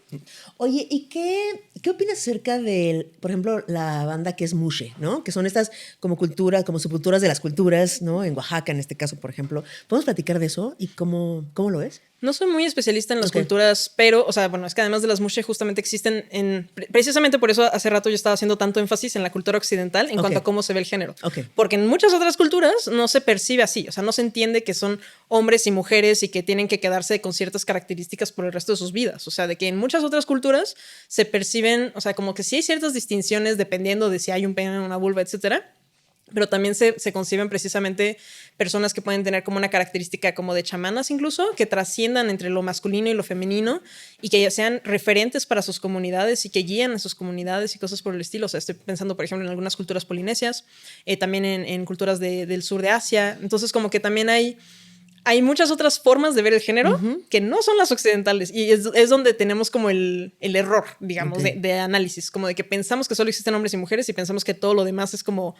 Oye, ¿y qué opinas acerca de, por ejemplo, la banda que es Mushe, ¿no? Que son estas como culturas, como subculturas de las culturas, ¿no? En Oaxaca, en este caso, por ejemplo. ¿Podemos platicar de eso y cómo lo es? No soy muy especialista en las culturas, pero, o sea, bueno, es que además de las Mushe justamente existen precisamente por eso hace rato yo estaba haciendo tanto énfasis en la cultura occidental en cuanto a cómo se ve el género. Porque en muchas otras culturas no se percibe así, o sea, no se entiende que son hombres y mujeres y que tienen que quedarse con ciertas características por el resto de sus vidas. O sea, de que en muchas otras culturas se perciben, o sea, como que sí hay ciertas distinciones dependiendo de si hay un pene, una vulva, etcétera. Pero también se conciben precisamente personas que pueden tener como una característica como de chamanas incluso, que trasciendan entre lo masculino y lo femenino y que sean referentes para sus comunidades y que guían a sus comunidades y cosas por el estilo. O sea, estoy pensando, por ejemplo, en algunas culturas polinesias, también en culturas del sur de Asia. Entonces, como que también hay muchas otras formas de ver el género que no son las occidentales y es donde tenemos como el error, digamos, de análisis, como de que pensamos que solo existen hombres y mujeres y pensamos que todo lo demás es como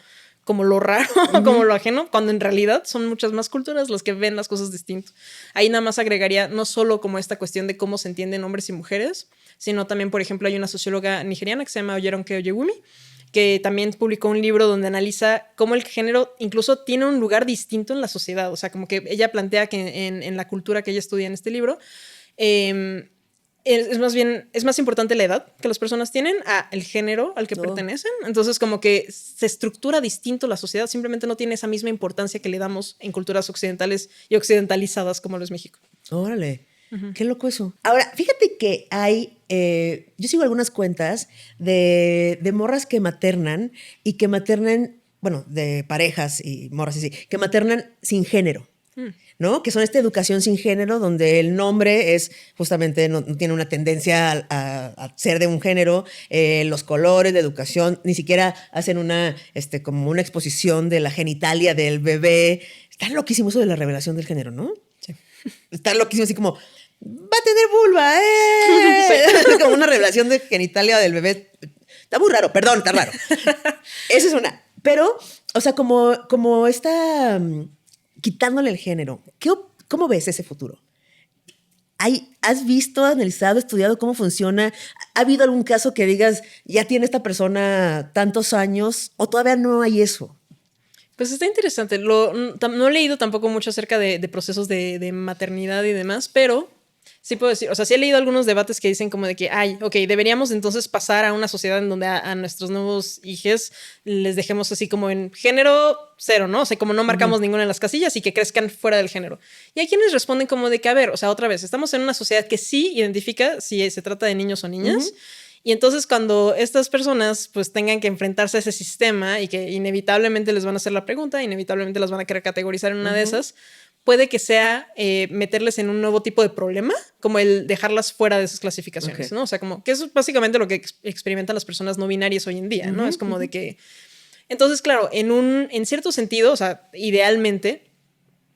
lo raro, como lo ajeno, cuando en realidad son muchas más culturas las que ven las cosas distintas. Ahí nada más agregaría no solo como esta cuestión de cómo se entienden hombres y mujeres, sino también, por ejemplo, hay una socióloga nigeriana que se llama Oyeronke Oyewumi, que también publicó un libro donde analiza cómo el género incluso tiene un lugar distinto en la sociedad. O sea, como que ella plantea que en la cultura que ella estudia en este libro, es más bien, es más importante la edad que las personas tienen a el género al que pertenecen. Entonces como que se estructura distinto la sociedad, simplemente no tiene esa misma importancia que le damos en culturas occidentales y occidentalizadas como lo es México. Órale, qué loco eso. Ahora, fíjate que hay, yo sigo algunas cuentas de morras que maternan y que maternan, bueno, de parejas y morras y sí, que maternan sin género. ¿No? Que son esta educación sin género, donde el nombre es justamente, no tiene una tendencia a ser de un género, los colores, la educación, ni siquiera hacen como una exposición de la genitalia del bebé. Está loquísimo eso de la revelación del género, ¿no? Sí. Está loquísimo, así como, va a tener vulva, Sí. Como una revelación de genitalia del bebé. Está muy raro, perdón, está raro. Esa es una. Pero, o sea, como esta... quitándole el género, ¿cómo ves ese futuro? ¿Has visto, analizado, estudiado cómo funciona? ¿Ha habido algún caso que digas, ya tiene esta persona tantos años o todavía no hay eso? Pues está interesante. No he leído tampoco mucho acerca de procesos de maternidad y demás, pero sí puedo decir, o sea, sí he leído algunos debates que dicen como de que, deberíamos entonces pasar a una sociedad en donde a nuestros nuevos hijos les dejemos así como en género 0, ¿no? O sea, como no marcamos ninguna en las casillas y que crezcan fuera del género. Y hay quienes responden como de que, a ver, o sea, otra vez, estamos en una sociedad que sí identifica si se trata de niños o niñas. Y entonces cuando estas personas pues tengan que enfrentarse a ese sistema y que inevitablemente les van a hacer la pregunta, inevitablemente las van a querer categorizar en una de esas, puede que sea meterles en un nuevo tipo de problema, como el dejarlas fuera de esas clasificaciones, ¿no? O sea, como que eso es básicamente lo que experimentan las personas no binarias hoy en día, ¿no? Es como de que... Entonces, claro, en cierto sentido, o sea, idealmente,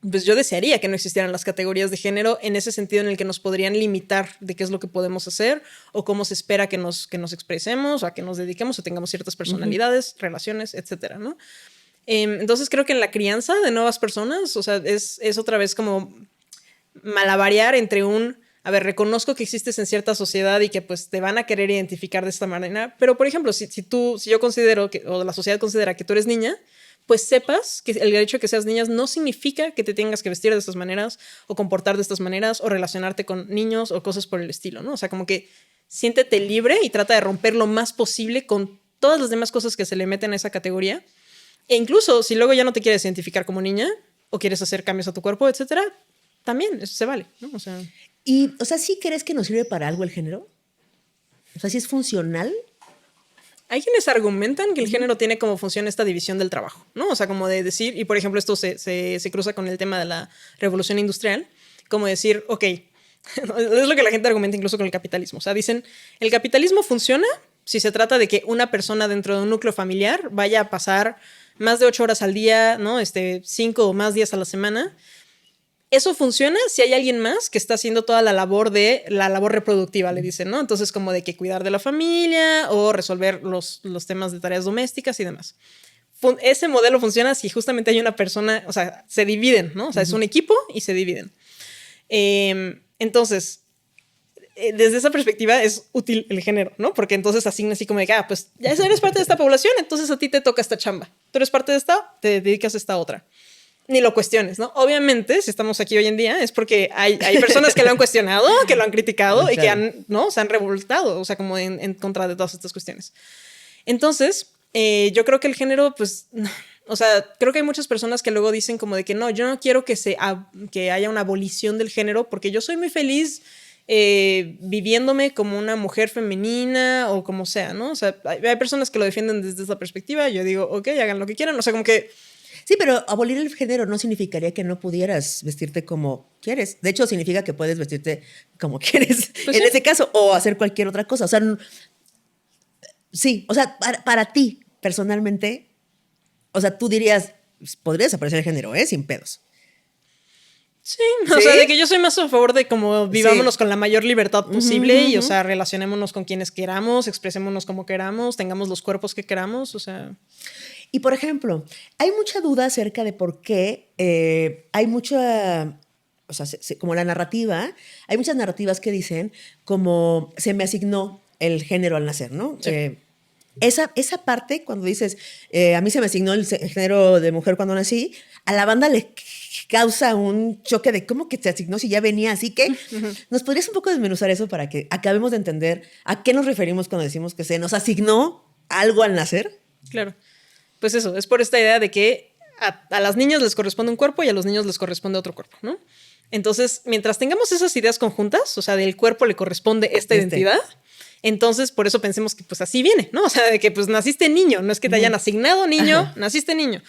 pues yo desearía que no existieran las categorías de género en ese sentido en el que nos podrían limitar de qué es lo que podemos hacer o cómo se espera que nos expresemos o a que nos dediquemos o tengamos ciertas personalidades, relaciones, etcétera, ¿no? Entonces creo que en la crianza de nuevas personas, o sea, es otra vez como malabarear entre a ver, reconozco que existes en cierta sociedad y que pues te van a querer identificar de esta manera, pero por ejemplo, si yo considero o la sociedad considera que tú eres niña, pues sepas que el hecho de que seas niña no significa que te tengas que vestir de estas maneras o comportar de estas maneras o relacionarte con niños o cosas por el estilo, ¿no? O sea, como que siéntete libre y trata de romper lo más posible con todas las demás cosas que se le meten a esa categoría. E incluso si luego ya no te quieres identificar como niña o quieres hacer cambios a tu cuerpo, etcétera, también eso se vale, ¿no? O sea, ¿sí crees que nos sirve para algo el género? O sea, ¿sí es funcional? Hay quienes argumentan que el género tiene como función esta división del trabajo, ¿no? O sea, como de decir, y por ejemplo esto se cruza con el tema de la revolución industrial, como decir, ok, es lo que la gente argumenta incluso con el capitalismo. O sea, dicen, el capitalismo funciona si se trata de que una persona dentro de un núcleo familiar vaya a pasar más de 8 horas al día, ¿no? 5 o más días a la semana. Eso funciona si hay alguien más que está haciendo toda la labor reproductiva, le dicen, ¿no? Entonces, como de que cuidar de la familia o resolver los temas de tareas domésticas y demás. Ese modelo funciona si justamente hay una persona, o sea, se dividen, ¿no? O sea, es un equipo y se dividen. Entonces, desde esa perspectiva es útil el género, ¿no? Porque entonces asigna así como de que, pues ya eres parte de esta población, entonces a ti te toca esta chamba. Tú eres parte de esta, te dedicas a esta otra. Ni lo cuestiones, ¿no? Obviamente, si estamos aquí hoy en día es porque hay personas que lo han cuestionado, que lo han criticado y que se han revoltado, o sea, como en contra de todas estas cuestiones. Entonces, yo creo que el género, pues, o sea, creo que hay muchas personas que luego dicen como de que no, yo no quiero que haya una abolición del género porque yo soy muy feliz viviéndome como una mujer femenina o como sea, ¿no? O sea, hay personas que lo defienden desde esa perspectiva. Yo digo, ok, hagan lo que quieran. O sea, como que... Sí, pero abolir el género no significaría que no pudieras vestirte como quieres. De hecho, significa que puedes vestirte como quieres pues en ese caso o hacer cualquier otra cosa. O sea, sí, o sea, para ti personalmente, o sea, tú dirías, podría desaparecer el género, sin pedos. Sí, o sea, de que yo soy más a favor de como vivámonos con la mayor libertad posible y, o sea, relacionémonos con quienes queramos, expresémonos como queramos, tengamos los cuerpos que queramos, o sea... Y, por ejemplo, hay mucha duda acerca de por qué hay mucha, o sea, como la narrativa, hay muchas narrativas que dicen como se me asignó el género al nacer, ¿no? Sí. esa parte, cuando dices, a mí se me asignó el género de mujer cuando nací, a la banda le causa un choque de cómo que te asignó si ya venía. Así que ¿nos podrías un poco desmenuzar eso para que acabemos de entender a qué nos referimos cuando decimos que se nos asignó algo al nacer? Claro. Pues eso, es por esta idea de que a las niñas les corresponde un cuerpo y a los niños les corresponde otro cuerpo, ¿no? Entonces, mientras tengamos esas ideas conjuntas, o sea, del cuerpo le corresponde esta identidad, entonces por eso pensemos que pues así viene, ¿no? O sea, de que pues naciste niño, no es que te hayan asignado niño, naciste niño.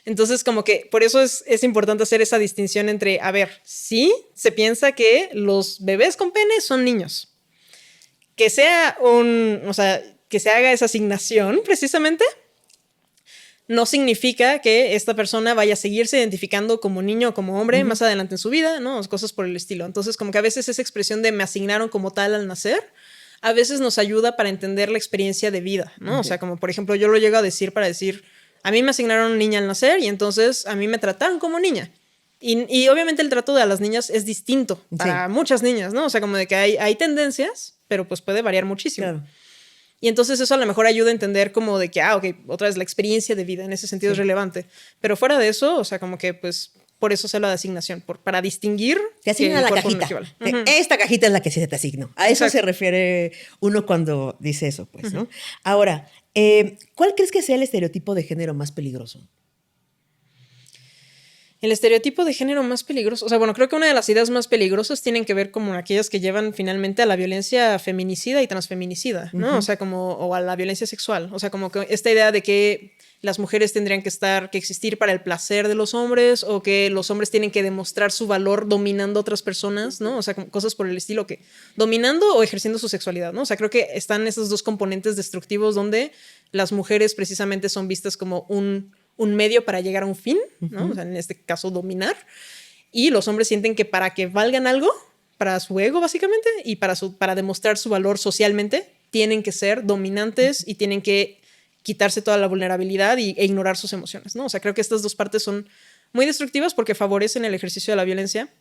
Entonces, como que por eso es importante hacer esa distinción entre, a ver, sí, se piensa que los bebés con pene son niños. Que sea o sea, que se haga esa asignación precisamente, no significa que esta persona vaya a seguirse identificando como niño o como hombre más adelante en su vida, ¿no? Cosas por el estilo. Entonces, como que a veces esa expresión de me asignaron como tal al nacer, a veces nos ayuda para entender la experiencia de vida, ¿no? O sea, como por ejemplo, yo lo llego a decir para decir, a mí me asignaron niña al nacer y entonces a mí me trataron como niña. Y obviamente el trato de las niñas es distinto para muchas niñas, ¿no? O sea, como de que hay tendencias, pero pues puede variar muchísimo. Claro. Y entonces eso a lo mejor ayuda a entender como de que, ok, otra vez la experiencia de vida en ese sentido es relevante. Pero fuera de eso, o sea, como que pues por eso se la de asignación, para distinguir. Te asignan la cajita. Esta cajita es la que se te asignó. A eso se refiere uno cuando dice eso, pues, ¿no? Ahora, ¿cuál crees que sea el estereotipo de género más peligroso? El estereotipo de género más peligroso, o sea, bueno, creo que una de las ideas más peligrosas tienen que ver como aquellas que llevan finalmente a la violencia feminicida y transfeminicida, ¿no? O sea, o a la violencia sexual. O sea, como que esta idea de que las mujeres tendrían que existir para el placer de los hombres, o que los hombres tienen que demostrar su valor dominando a otras personas, ¿no? O sea, cosas por el estilo, que dominando o ejerciendo su sexualidad, ¿no? O sea, creo que están esos dos componentes destructivos donde las mujeres precisamente son vistas como un medio para llegar a un fin, ¿no? O sea, en este caso, dominar. Y los hombres sienten que para que valgan algo, para su ego, básicamente, y para demostrar su valor socialmente, tienen que ser dominantes y tienen que quitarse toda la vulnerabilidad e ignorar sus emociones, ¿no? O sea, creo que estas dos partes son muy destructivas porque favorecen el ejercicio de la violencia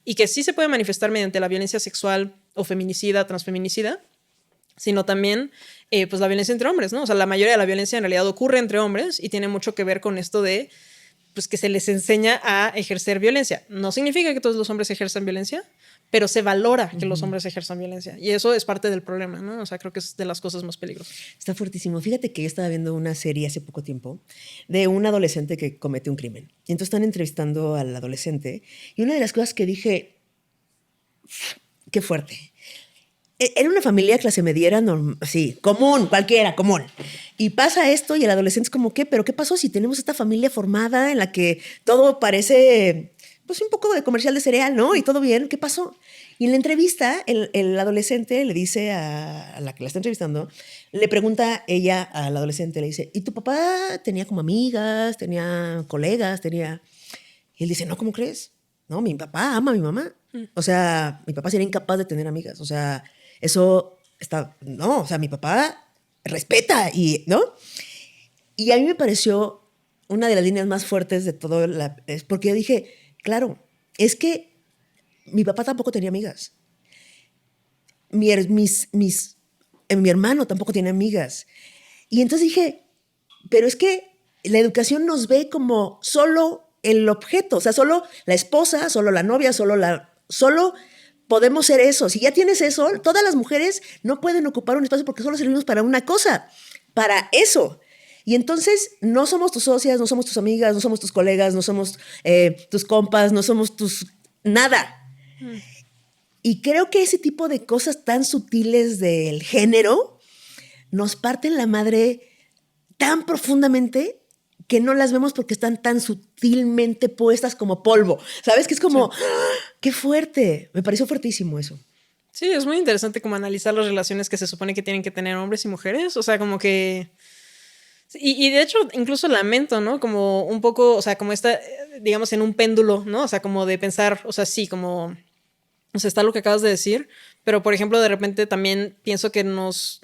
y que sí se puede manifestar mediante la violencia sexual o feminicida, transfeminicida, sino también pues la violencia entre hombres, ¿no? O sea, la mayoría de la violencia en realidad ocurre entre hombres y tiene mucho que ver con esto de pues que se les enseña a ejercer violencia. No significa que todos los hombres ejerzan violencia, pero se valora que los hombres ejerzan violencia. Y eso es parte del problema, ¿no? O sea, creo que es de las cosas más peligrosas. Está fuertísimo. Fíjate que yo estaba viendo una serie hace poco tiempo de un adolescente que comete un crimen. Y entonces están entrevistando al adolescente. Y una de las cosas que dije, qué fuerte. Era una familia clase mediera, sí, común, cualquiera, común. Y pasa esto y el adolescente es como, ¿qué? ¿Pero qué pasó si tenemos esta familia formada en la que todo parece, pues, un poco de comercial de cereal, ¿no? Y todo bien, ¿qué pasó? Y en la entrevista, el adolescente le dice a la que la está entrevistando, le pregunta ella al adolescente, le dice, ¿y tu papá tenía como amigas, tenía colegas, tenía...? Y él dice, no, ¿cómo crees? No, mi papá ama a mi mamá. O sea, mi papá sería incapaz de tener amigas. O sea, eso está... No, o sea, mi papá respeta y... ¿no? Y a mí me pareció una de las líneas más fuertes de todo, es porque yo dije, claro, es que mi papá tampoco tenía amigas. Mi hermano tampoco tiene amigas. Y entonces dije, pero es que la educación nos ve como solo el objeto, o sea, solo la esposa, solo la novia, solo podemos ser eso. Si ya tienes eso, todas las mujeres no pueden ocupar un espacio porque solo servimos para una cosa, para eso. Y entonces no somos tus socias, no somos tus amigas, no somos tus colegas, no somos tus compas, no somos tus... nada. Y creo que ese tipo de cosas tan sutiles del género nos parten la madre tan profundamente que no las vemos porque están tan sutilmente puestas como polvo. ¿Sabes? Que es como, sí. ¡Qué fuerte! Me pareció fuertísimo eso. Sí, es muy interesante como analizar las relaciones que se supone que tienen que tener hombres y mujeres. O sea, como que... Y de hecho, incluso lamento, ¿no? Como un poco, o sea, como esta, digamos, en un péndulo, ¿no? O sea, como de pensar, o sea, sí, como... O sea, está lo que acabas de decir, pero por ejemplo, de repente también pienso que nos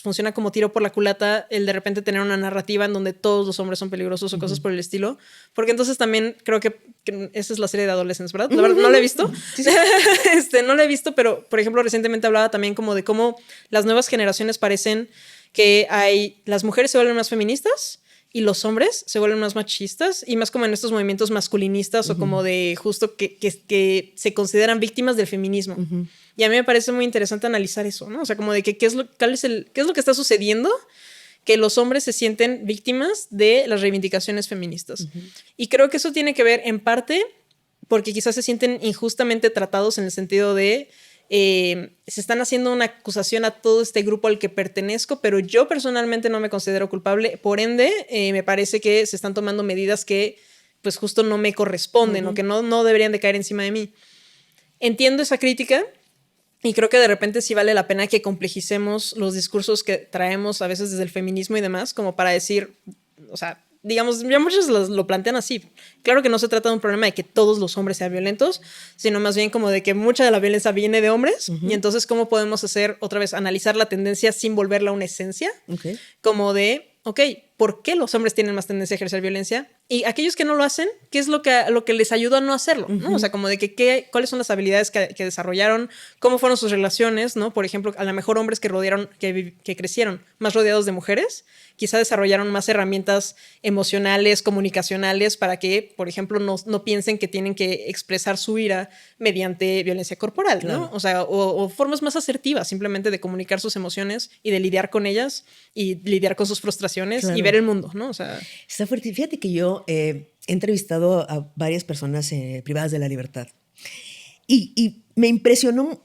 funciona como tiro por la culata el de repente tener una narrativa en donde todos los hombres son peligrosos o cosas por el estilo, porque entonces también creo que esa es la serie de Adolescence, ¿verdad? La verdad, no la he visto. Sí. No la he visto, pero por ejemplo, recientemente hablaba también como de cómo las nuevas generaciones parecen que las mujeres se vuelven más feministas y los hombres se vuelven más machistas y más como en estos movimientos masculinistas o como de justo que se consideran víctimas del feminismo. Y a mí me parece muy interesante analizar eso, ¿no? O sea, como de que qué es lo que está sucediendo que los hombres se sienten víctimas de las reivindicaciones feministas. Y creo que eso tiene que ver en parte porque quizás se sienten injustamente tratados en el sentido de se están haciendo una acusación a todo este grupo al que pertenezco, pero yo personalmente no me considero culpable. Por ende, me parece que se están tomando medidas que pues justo no me corresponden o que no deberían de caer encima de mí. Entiendo esa crítica y creo que de repente sí vale la pena que complejicemos los discursos que traemos a veces desde el feminismo y demás, como para decir, o sea, digamos, ya muchos lo plantean así. Claro que no se trata de un problema de que todos los hombres sean violentos, sino más bien como de que mucha de la violencia viene de hombres. Y entonces, ¿cómo podemos hacer, otra vez, analizar la tendencia sin volverla una esencia? Como de, ¿por qué los hombres tienen más tendencia a ejercer violencia? Y aquellos que no lo hacen, ¿qué es lo que les ayuda a no hacerlo? ¿No? O sea, como de que cuáles son las habilidades que desarrollaron, cómo fueron sus relaciones, ¿no? Por ejemplo, a lo mejor hombres que crecieron más rodeados de mujeres, quizá desarrollaron más herramientas emocionales, comunicacionales, para que, por ejemplo, no piensen que tienen que expresar su ira mediante violencia corporal, ¿no? Claro. O sea, o formas más asertivas simplemente de comunicar sus emociones y de lidiar con ellas y lidiar con sus frustraciones, claro, y ver el mundo, ¿no? O sea, está fuerte. Fíjate que yo he entrevistado a varias personas privadas de la libertad y me impresionó,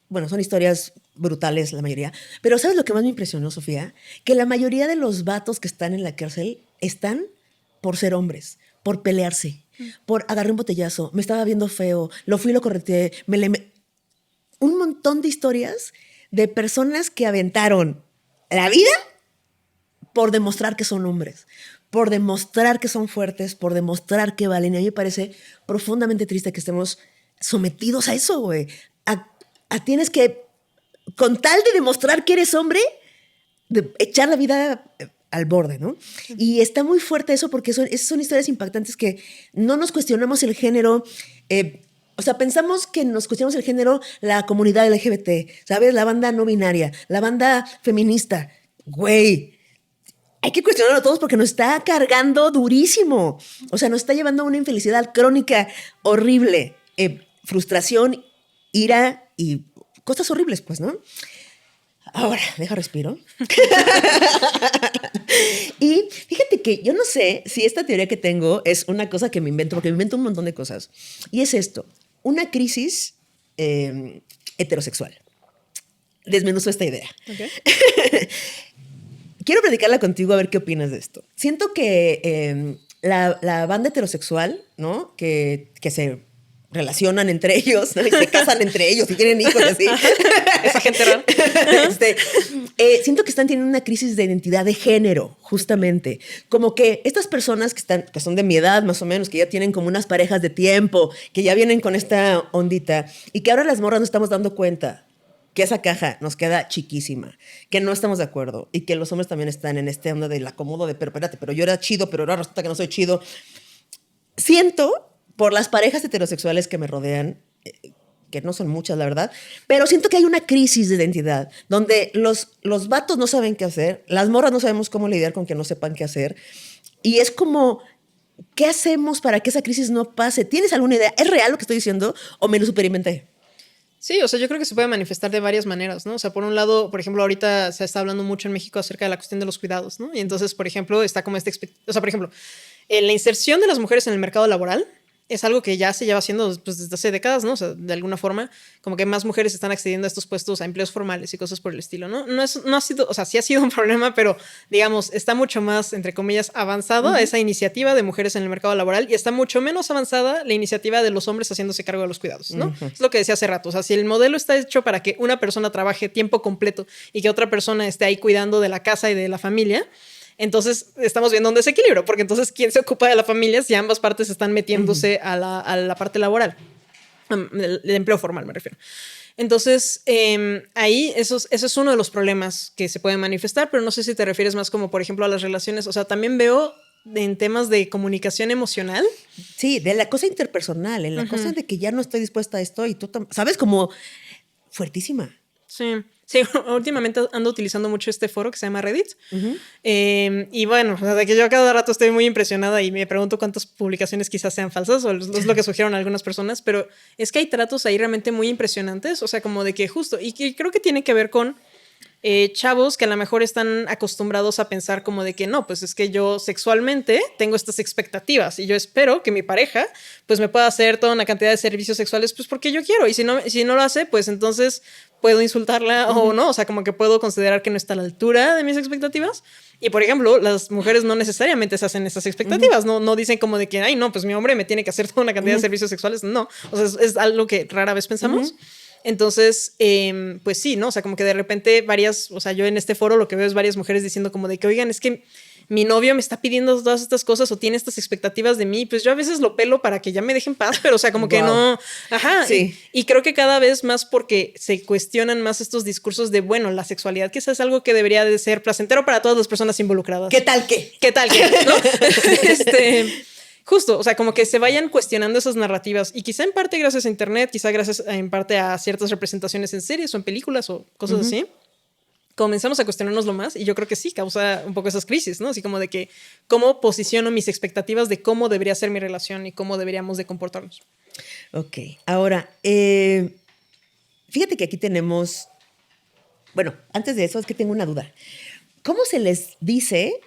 bueno, son historias brutales la mayoría, pero ¿sabes lo que más me impresionó, Sofía? Que la mayoría de los vatos que están en la cárcel están por ser hombres, por pelearse, por agarré un botellazo, me estaba viendo feo, lo fui y lo correteé, un montón de historias de personas que aventaron la vida por demostrar que son hombres, por demostrar que son fuertes, por demostrar que valen. Y a mí me parece profundamente triste que estemos sometidos a eso, güey. Tienes que, con tal de demostrar que eres hombre, de echar la vida al borde, ¿no? Y está muy fuerte eso porque son historias impactantes que no nos cuestionamos el género. O sea, pensamos que nos cuestionamos el género la comunidad LGBT, ¿sabes? La banda no binaria, la banda feminista. Güey, hay que cuestionarlo a todos porque nos está cargando durísimo. O sea, nos está llevando a una infelicidad crónica horrible. Frustración, ira y cosas horribles, pues, ¿no? Ahora, deja respiro. Y fíjate que yo no sé si esta teoría que tengo es una cosa que me invento, porque me invento un montón de cosas. Y es esto, una crisis heterosexual. Desmenuzo esta idea. Okay. Quiero platicarla contigo a ver qué opinas de esto. Siento que la banda heterosexual, ¿no? Que se relacionan entre ellos, ¿no? Y se casan entre ellos y tienen hijos y así. Esa gente rara. Siento que están teniendo una crisis de identidad de género, justamente. Como que estas personas que son de mi edad, más o menos, que ya tienen como unas parejas de tiempo, que ya vienen con esta ondita, y que ahora las morras nos estamos dando cuenta que esa caja nos queda chiquísima, que no estamos de acuerdo y que los hombres también están en este onda del acomodo de, pero espérate, pero yo era chido, pero ahora resulta que no soy chido. Siento, por las parejas heterosexuales que me rodean, que no son muchas, la verdad, pero siento que hay una crisis de identidad, donde los vatos no saben qué hacer, las morras no sabemos cómo lidiar con que no sepan qué hacer, y es como, ¿qué hacemos para que esa crisis no pase? ¿Tienes alguna idea? ¿Es real lo que estoy diciendo o me lo superinventé? Sí, o sea, yo creo que se puede manifestar de varias maneras, ¿no? O sea, por un lado, por ejemplo, ahorita se está hablando mucho en México acerca de la cuestión de los cuidados, ¿no? Y entonces, por ejemplo, está como o sea, por ejemplo, la inserción de las mujeres en el mercado laboral es algo que ya se lleva haciendo pues, desde hace décadas, ¿no? O sea, de alguna forma, como que más mujeres están accediendo a estos puestos, a empleos formales y cosas por el estilo, ¿no? No ha sido, o sea, sí ha sido un problema, pero, digamos, está mucho más, entre comillas, avanzado esa iniciativa de mujeres en el mercado laboral y está mucho menos avanzada la iniciativa de los hombres haciéndose cargo de los cuidados, ¿no? Es lo que decía hace rato, o sea, si el modelo está hecho para que una persona trabaje tiempo completo y que otra persona esté ahí cuidando de la casa y de la familia, entonces estamos viendo un desequilibrio, porque entonces ¿quién se ocupa de la familia si ambas partes están metiéndose a la parte laboral? El empleo formal, me refiero. Entonces, ahí eso es uno de los problemas que se pueden manifestar, pero no sé si te refieres más como, por ejemplo, a las relaciones. O sea, también veo en temas de comunicación emocional. Sí, de la cosa interpersonal, en la cosa de que ya no estoy dispuesta a esto y tú, ¿sabes? Como fuertísima. Sí. Sí, últimamente ando utilizando mucho este foro que se llama Reddit. Y bueno, de que yo a cada rato estoy muy impresionada y me pregunto cuántas publicaciones quizás sean falsas o es lo que sugirieron algunas personas, pero es que hay tratos ahí realmente muy impresionantes, o sea, como de que justo, y creo que tiene que ver con chavos que a lo mejor están acostumbrados a pensar como de que no, pues es que yo sexualmente tengo estas expectativas y yo espero que mi pareja pues me pueda hacer toda una cantidad de servicios sexuales pues porque yo quiero y si no lo hace pues entonces puedo insultarla o no, o sea como que puedo considerar que no está a la altura de mis expectativas y por ejemplo las mujeres no necesariamente se hacen esas expectativas, no dicen como de que ay no, pues mi hombre me tiene que hacer toda una cantidad de servicios sexuales, no, o sea es algo que rara vez pensamos. Entonces, pues sí, ¿no? O sea, como que de repente o sea, yo en este foro lo que veo es varias mujeres diciendo como de que, oigan, es que mi novio me está pidiendo todas estas cosas o tiene estas expectativas de mí, pues yo a veces lo pelo para que ya me dejen paz, pero o sea, como que no, ajá, sí. Y creo que cada vez más porque se cuestionan más estos discursos de, bueno, la sexualidad quizás es algo que debería de ser placentero para todas las personas involucradas. ¿Qué tal qué? ¿Qué tal qué? ¿No? Justo, o sea, como que se vayan cuestionando esas narrativas y quizá en parte gracias a internet, quizá gracias en parte a ciertas representaciones en series o en películas o cosas así, comenzamos a cuestionárnoslo más y yo creo que sí causa un poco esas crisis, ¿no? Así como de que cómo posiciono mis expectativas de cómo debería ser mi relación y cómo deberíamos de comportarnos. Ok, ahora, fíjate que aquí tenemos, bueno, antes de eso es que tengo una duda. ¿Cómo se les dice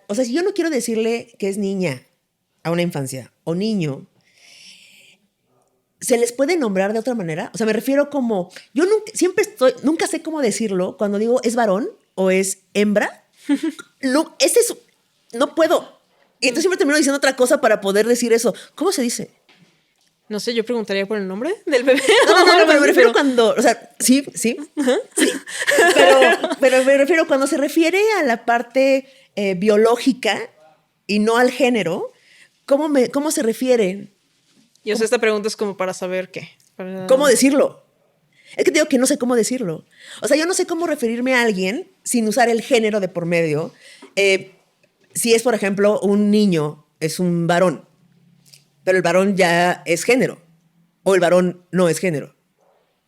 o sea, si yo no quiero decirle que es niña a una infancia o niño, ¿se les puede nombrar de otra manera? O sea, me refiero como, yo nunca sé cómo decirlo cuando digo es varón o es hembra. No, no puedo. Y entonces siempre termino diciendo otra cosa para poder decir eso. ¿Cómo se dice? No sé, yo preguntaría por el nombre del bebé. No, pero me refiero cuando, o sea, sí. Pero me refiero cuando se refiere a la parte biológica y no al género. ¿Cómo se refiere? Y o sea, esta pregunta es como para saber qué. ¿Cómo decirlo? Es que te digo que no sé cómo decirlo. O sea, yo no sé cómo referirme a alguien sin usar el género de por medio. Si es, por ejemplo, un niño, es un varón, pero el varón ya es género. O el varón no es género.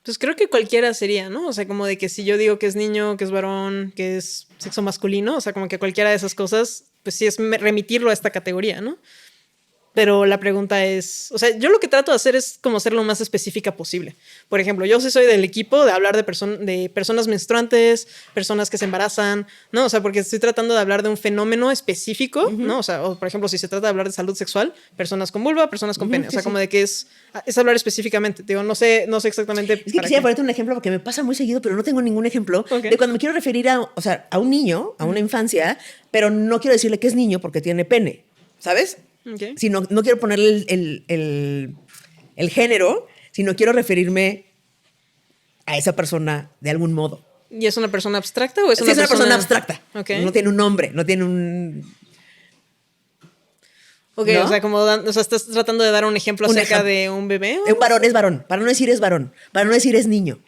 Pues creo que cualquiera sería, ¿no? O sea, como de que si yo digo que es niño, que es varón, que es sexo masculino, o sea, como que cualquiera de esas cosas, pues sí es remitirlo a esta categoría, ¿no? Pero la pregunta es, o sea, yo lo que trato de hacer es como ser lo más específica posible. Por ejemplo, yo sí soy del equipo de hablar de personas menstruantes, personas que se embarazan, ¿no? O sea, porque estoy tratando de hablar de un fenómeno específico, ¿no? O sea, por ejemplo, si se trata de hablar de salud sexual, personas con vulva, personas con pene. O sea, como de que es hablar específicamente. Digo, no sé exactamente. Es que quisiera ponerte un ejemplo porque me pasa muy seguido, pero no tengo ningún ejemplo de cuando me quiero referir a un niño, a una infancia, pero no quiero decirle que es niño porque tiene pene, ¿sabes? Okay. Si no quiero ponerle el género, sino quiero referirme a esa persona de algún modo. ¿Y es una persona abstracta o es una persona abstracta? Okay. No tiene un nombre, no tiene un... Ok, ¿no? O sea, estás tratando de dar un ejemplo acerca de un bebé. Un varón es varón, para no decir es varón, para no decir es niño.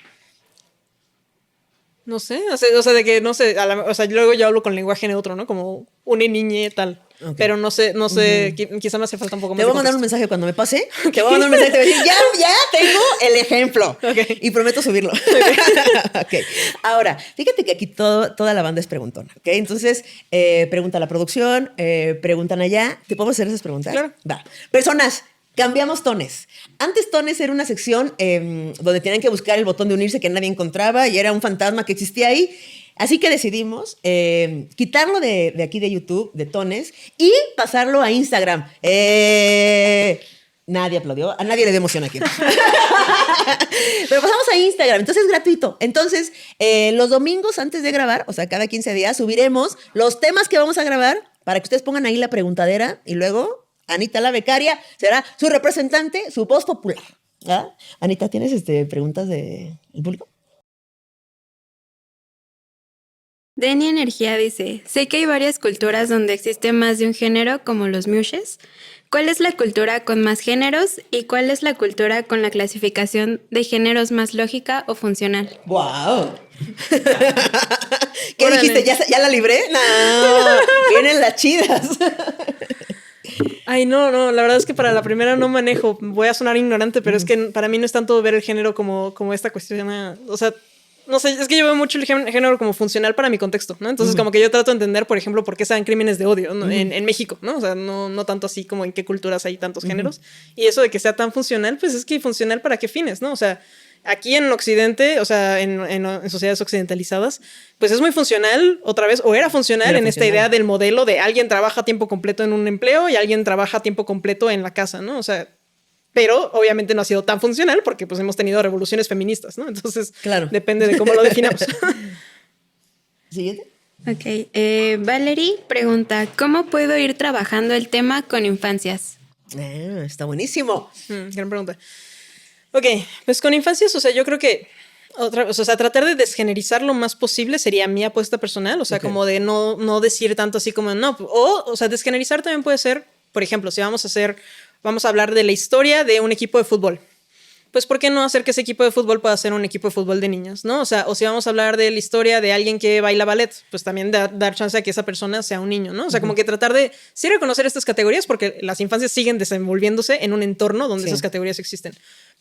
No sé, o sea, de que no sé, o sea, luego yo hablo con lenguaje neutro, ¿no? Como una niña tal. Okay. Pero no sé, quizá me hace falta un poco más. Te voy a mandar un mensaje cuando me pase. Okay. Te voy a mandar un mensaje y te voy a decir, ya tengo el ejemplo. Okay. Y prometo subirlo. Okay. Ahora, fíjate que aquí toda la banda es preguntona. ¿Okay? Entonces, pregunta la producción, preguntan allá. ¿Te puedo hacer esas preguntas? Claro. Va. Personas. Cambiamos Tones. Antes Tones era una sección donde tenían que buscar el botón de unirse que nadie encontraba y era un fantasma que existía ahí. Así que decidimos quitarlo de aquí de YouTube, de Tones, y pasarlo a Instagram. Nadie aplaudió, a nadie le dio emoción aquí. Pero pasamos a Instagram, entonces es gratuito. Entonces, los domingos antes de grabar, o sea, cada 15 días, subiremos los temas que vamos a grabar para que ustedes pongan ahí la preguntadera y luego Anita, la becaria, será su representante, su voz popular. ¿Ah? Anita, ¿tienes preguntas del público? Deni Energía dice, sé que hay varias culturas donde existe más de un género, como los miuches. ¿Cuál es la cultura con más géneros y cuál es la cultura con la clasificación de géneros más lógica o funcional? ¡Guau! ¿Qué dijiste? ¿Ya la libré? No, vienen las chidas. Ay, no, la verdad es que para la primera no manejo, voy a sonar ignorante, pero es que para mí no es tanto ver el género como esta cuestión, o sea, no sé, es que yo veo mucho el género como funcional para mi contexto, ¿no? Entonces, como que yo trato de entender, por ejemplo, por qué se dan crímenes de odio, ¿no? En México, ¿no? O sea, no tanto así como en qué culturas hay tantos géneros. Y eso de que sea tan funcional, pues es que funcional para qué fines, ¿no? O sea, aquí en Occidente, o sea, en sociedades occidentalizadas, pues es muy funcional, otra vez, o era funcional esta idea del modelo de alguien trabaja a tiempo completo en un empleo y alguien trabaja a tiempo completo en la casa, ¿no? O sea, pero obviamente no ha sido tan funcional porque pues hemos tenido revoluciones feministas, ¿no? Entonces, depende de cómo lo definamos. Siguiente. Ok. Valerie pregunta, ¿cómo puedo ir trabajando el tema con infancias? Está buenísimo. Gran pregunta. Ok, pues con infancias, o sea, yo creo que o sea, tratar de desgenerizar lo más posible sería mi apuesta personal, o sea, como de no decir tanto así como no, o sea, desgenerizar también puede ser, por ejemplo, si vamos a hablar de la historia de un equipo de fútbol. Pues, ¿por qué no hacer que ese equipo de fútbol pueda ser un equipo de fútbol de niñas, ¿no? O sea, o si vamos a hablar de la historia de alguien que baila ballet, pues también dar chance a que esa persona sea un niño, ¿no? O sea, como que tratar de sí reconocer estas categorías porque las infancias siguen desenvolviéndose en un entorno donde esas categorías existen.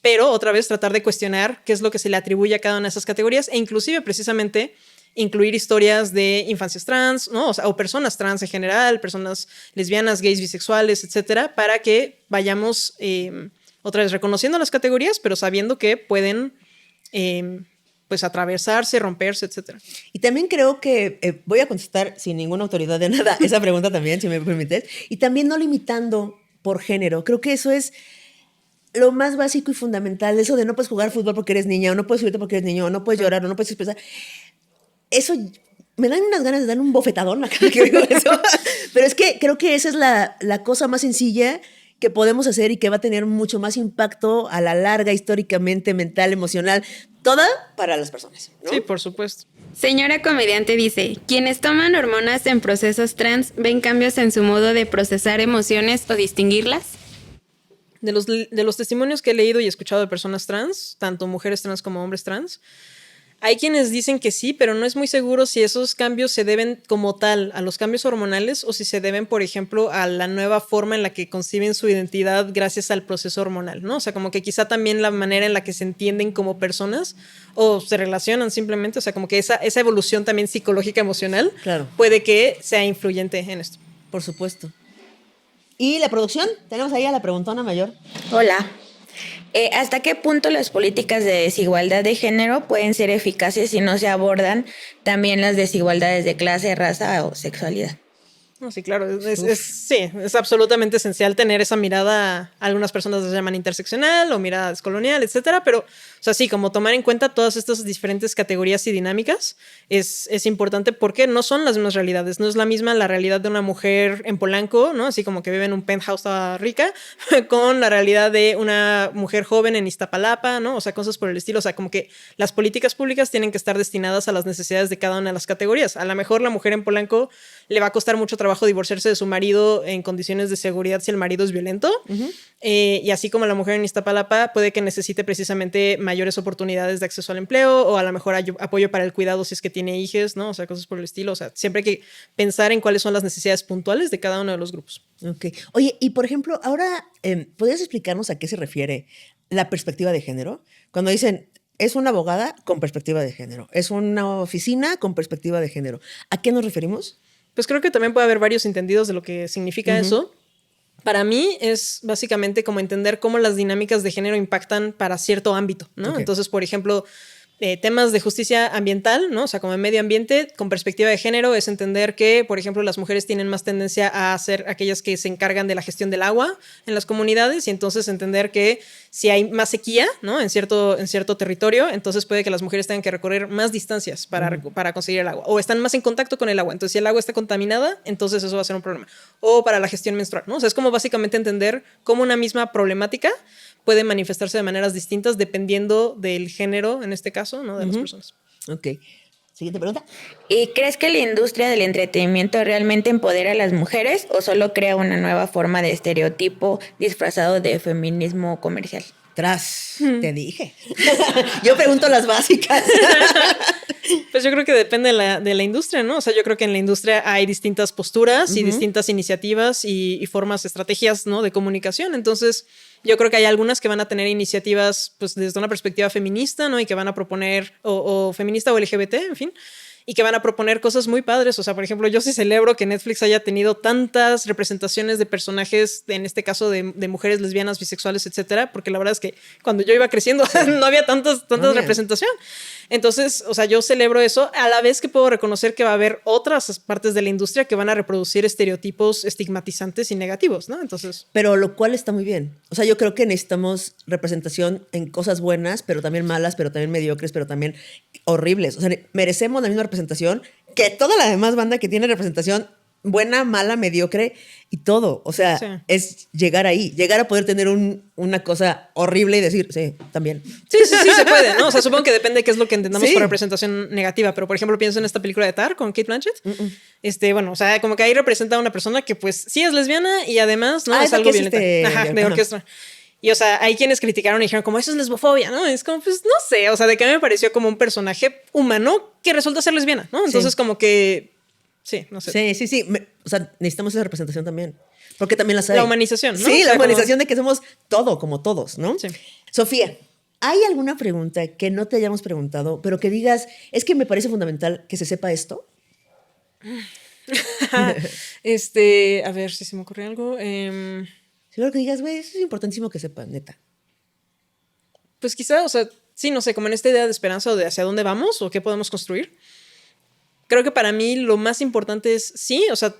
Pero, otra vez, tratar de cuestionar qué es lo que se le atribuye a cada una de esas categorías e inclusive, precisamente, incluir historias de infancias trans, ¿no? O personas trans en general, personas lesbianas, gays, bisexuales, etcétera, para que vayamos... otra vez reconociendo las categorías, pero sabiendo que pueden pues atravesarse, romperse, etc. Y también creo que voy a contestar sin ninguna autoridad de nada esa pregunta también, si me permites. Y también no limitando por género. Creo que eso es lo más básico y fundamental. Eso de no puedes jugar fútbol porque eres niña, o no puedes subirte porque eres niño, o no puedes llorar, o no puedes expresar. Eso me dan unas ganas de darle un bofetadón a cada que digo eso. Pero es que creo que esa es la cosa más sencilla que podemos hacer y que va a tener mucho más impacto a la larga, históricamente, mental, emocional, toda para las personas, ¿no? Sí, por supuesto. Señora comediante dice, quienes toman hormonas en procesos trans ven cambios en su modo de procesar emociones o distinguirlas. De los testimonios que he leído y escuchado de personas trans, tanto mujeres trans como hombres trans, hay quienes dicen que sí, pero no es muy seguro si esos cambios se deben como tal a los cambios hormonales o si se deben, por ejemplo, a la nueva forma en la que conciben su identidad gracias al proceso hormonal, ¿no? O sea, como que quizá también la manera en la que se entienden como personas o se relacionan simplemente, o sea, como que esa evolución también psicológica, emocional, puede que sea influyente en esto. Por supuesto. ¿Y la producción? Tenemos ahí a la preguntona mayor. Hola. ¿Hasta qué punto las políticas de desigualdad de género pueden ser eficaces si no se abordan también las desigualdades de clase, raza o sexualidad? No, sí, claro, es absolutamente esencial tener esa mirada, algunas personas las llaman interseccional o mirada descolonial, etcétera, pero, o sea, sí, como tomar en cuenta todas estas diferentes categorías y dinámicas es importante porque no son las mismas realidades, no es la misma la realidad de una mujer en Polanco, ¿no? Así como que vive en un penthouse toda rica, con la realidad de una mujer joven en Iztapalapa, ¿no? O sea, cosas por el estilo, o sea, como que las políticas públicas tienen que estar destinadas a las necesidades de cada una de las categorías. A lo mejor la mujer en Polanco le va a costar mucho trabajo divorciarse de su marido en condiciones de seguridad si el marido es violento. Y así como la mujer en Iztapalapa puede que necesite precisamente mayores oportunidades de acceso al empleo o a lo mejor apoyo para el cuidado si es que tiene hijos, ¿no? O sea, cosas por el estilo. O sea, siempre hay que pensar en cuáles son las necesidades puntuales de cada uno de los grupos. Ok. Oye, y por ejemplo, ahora, ¿podrías explicarnos a qué se refiere la perspectiva de género? Cuando dicen, es una abogada con perspectiva de género, es una oficina con perspectiva de género. ¿A qué nos referimos? Pues creo que también puede haber varios entendidos de lo que significa eso. Para mí es básicamente como entender cómo las dinámicas de género impactan para cierto ámbito, ¿no? Entonces, por ejemplo, temas de justicia ambiental, ¿no? O sea, como en medio ambiente, con perspectiva de género, es entender que, por ejemplo, las mujeres tienen más tendencia a ser aquellas que se encargan de la gestión del agua en las comunidades y entonces entender que si hay más sequía, ¿no? En cierto territorio, entonces puede que las mujeres tengan que recorrer más distancias para conseguir el agua o están más en contacto con el agua. Entonces, si el agua está contaminada, entonces eso va a ser un problema. O para la gestión menstrual, ¿no? O sea, es como básicamente entender cómo una misma problemática puede manifestarse de maneras distintas dependiendo del género, en este caso, ¿no? De las personas. Ok. Siguiente pregunta. ¿Y crees que la industria del entretenimiento realmente empodera a las mujeres o solo crea una nueva forma de estereotipo disfrazado de feminismo comercial? Te dije. Yo pregunto las básicas. Pues yo creo que depende de la industria, ¿no? O sea, yo creo que en la industria hay distintas posturas y distintas iniciativas y formas, estrategias, ¿no? De comunicación. Entonces, yo creo que hay algunas que van a tener iniciativas, pues, desde una perspectiva feminista, ¿no? Y que van a proponer, o feminista o LGBT, en fin, y que van a proponer cosas muy padres. O sea, por ejemplo, yo sí celebro que Netflix haya tenido tantas representaciones de personajes, en este caso de mujeres lesbianas, bisexuales, etcétera, porque la verdad es que cuando yo iba creciendo no había tanta representación. Entonces, o sea, yo celebro eso, a la vez que puedo reconocer que va a haber otras partes de la industria que van a reproducir estereotipos estigmatizantes y negativos, ¿no? Entonces... Pero lo cual está muy bien. O sea, yo creo que necesitamos representación en cosas buenas, pero también malas, pero también mediocres, pero también horribles. O sea, merecemos la misma representación que toda la demás banda que tiene representación buena, mala, mediocre y todo. O sea, sí. Es llegar ahí, llegar a poder tener una cosa horrible y decir, sí, también. Sí, se puede, ¿no? O sea, supongo que depende de qué es lo que entendamos por representación negativa, pero por ejemplo pienso en esta película de Tar con Kate Blanchett. Bueno, o sea, como que ahí representa a una persona que pues sí es lesbiana y además no es algo violenta. De orquesta. Y, o sea, hay quienes criticaron y dijeron como, eso es lesbofobia, ¿no? Es como, pues, no sé, o sea, de que a mí me pareció como un personaje humano que resulta ser lesbiana, ¿no? Entonces, como que... Sí, no sé. Sí. O sea, necesitamos esa representación también. Porque también las hay. La humanización, ¿no? Sí, o sea, la humanización de que somos todo, como todos, ¿no? Sí. Sofía, ¿hay alguna pregunta que no te hayamos preguntado, pero que digas, es que me parece fundamental que se sepa esto? A ver si se me ocurre algo. Seguro que digas, güey, eso es importantísimo que sepan, neta. Pues quizá, o sea, sí, no sé, como en esta idea de esperanza o de hacia dónde vamos o qué podemos construir. Creo que para mí lo más importante es, sí, o sea,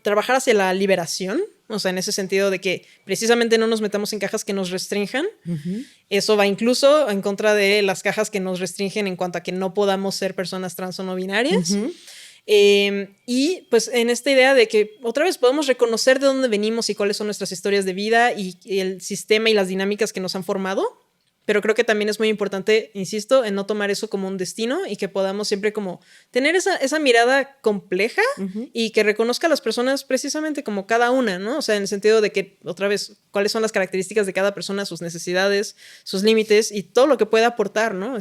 trabajar hacia la liberación, o sea, en ese sentido de que precisamente no nos metamos en cajas que nos restrinjan. Eso va incluso en contra de las cajas que nos restringen en cuanto a que no podamos ser personas trans o no binarias. Y pues en esta idea de que otra vez podemos reconocer de dónde venimos y cuáles son nuestras historias de vida y el sistema y las dinámicas que nos han formado. Pero creo que también es muy importante, insisto, en no tomar eso como un destino y que podamos siempre como tener esa mirada compleja y que reconozca a las personas precisamente como cada una, ¿no? O sea, en el sentido de que, otra vez, cuáles son las características de cada persona, sus necesidades, sus límites y todo lo que pueda aportar, ¿no?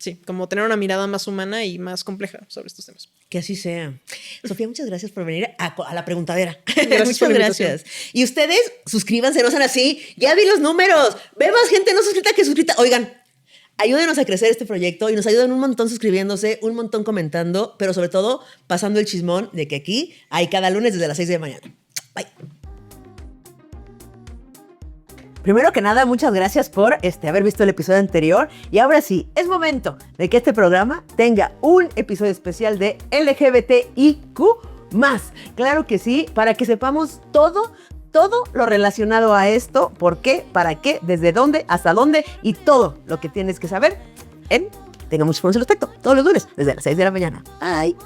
Sí, como tener una mirada más humana y más compleja sobre estos temas. Que así sea. Sofía, muchas gracias por venir a la preguntadera. Muchas gracias. Y ustedes, suscríbanse, no sean así. Ya vi los números. Ve más gente no suscrita que suscrita. Oigan, ayúdenos a crecer este proyecto y nos ayudan un montón suscribiéndose, un montón comentando, pero sobre todo pasando el chismón de que aquí hay cada lunes desde las 6 de la mañana. Bye. Primero que nada, muchas gracias por haber visto el episodio anterior. Y ahora sí, es momento de que este programa tenga un episodio especial de LGBTIQ+. Claro que sí, para que sepamos todo lo relacionado a esto, por qué, para qué, desde dónde, hasta dónde y todo lo que tienes que saber en Tenga Mucho Por Respecto, todos los lunes, desde las 6 de la mañana. Bye.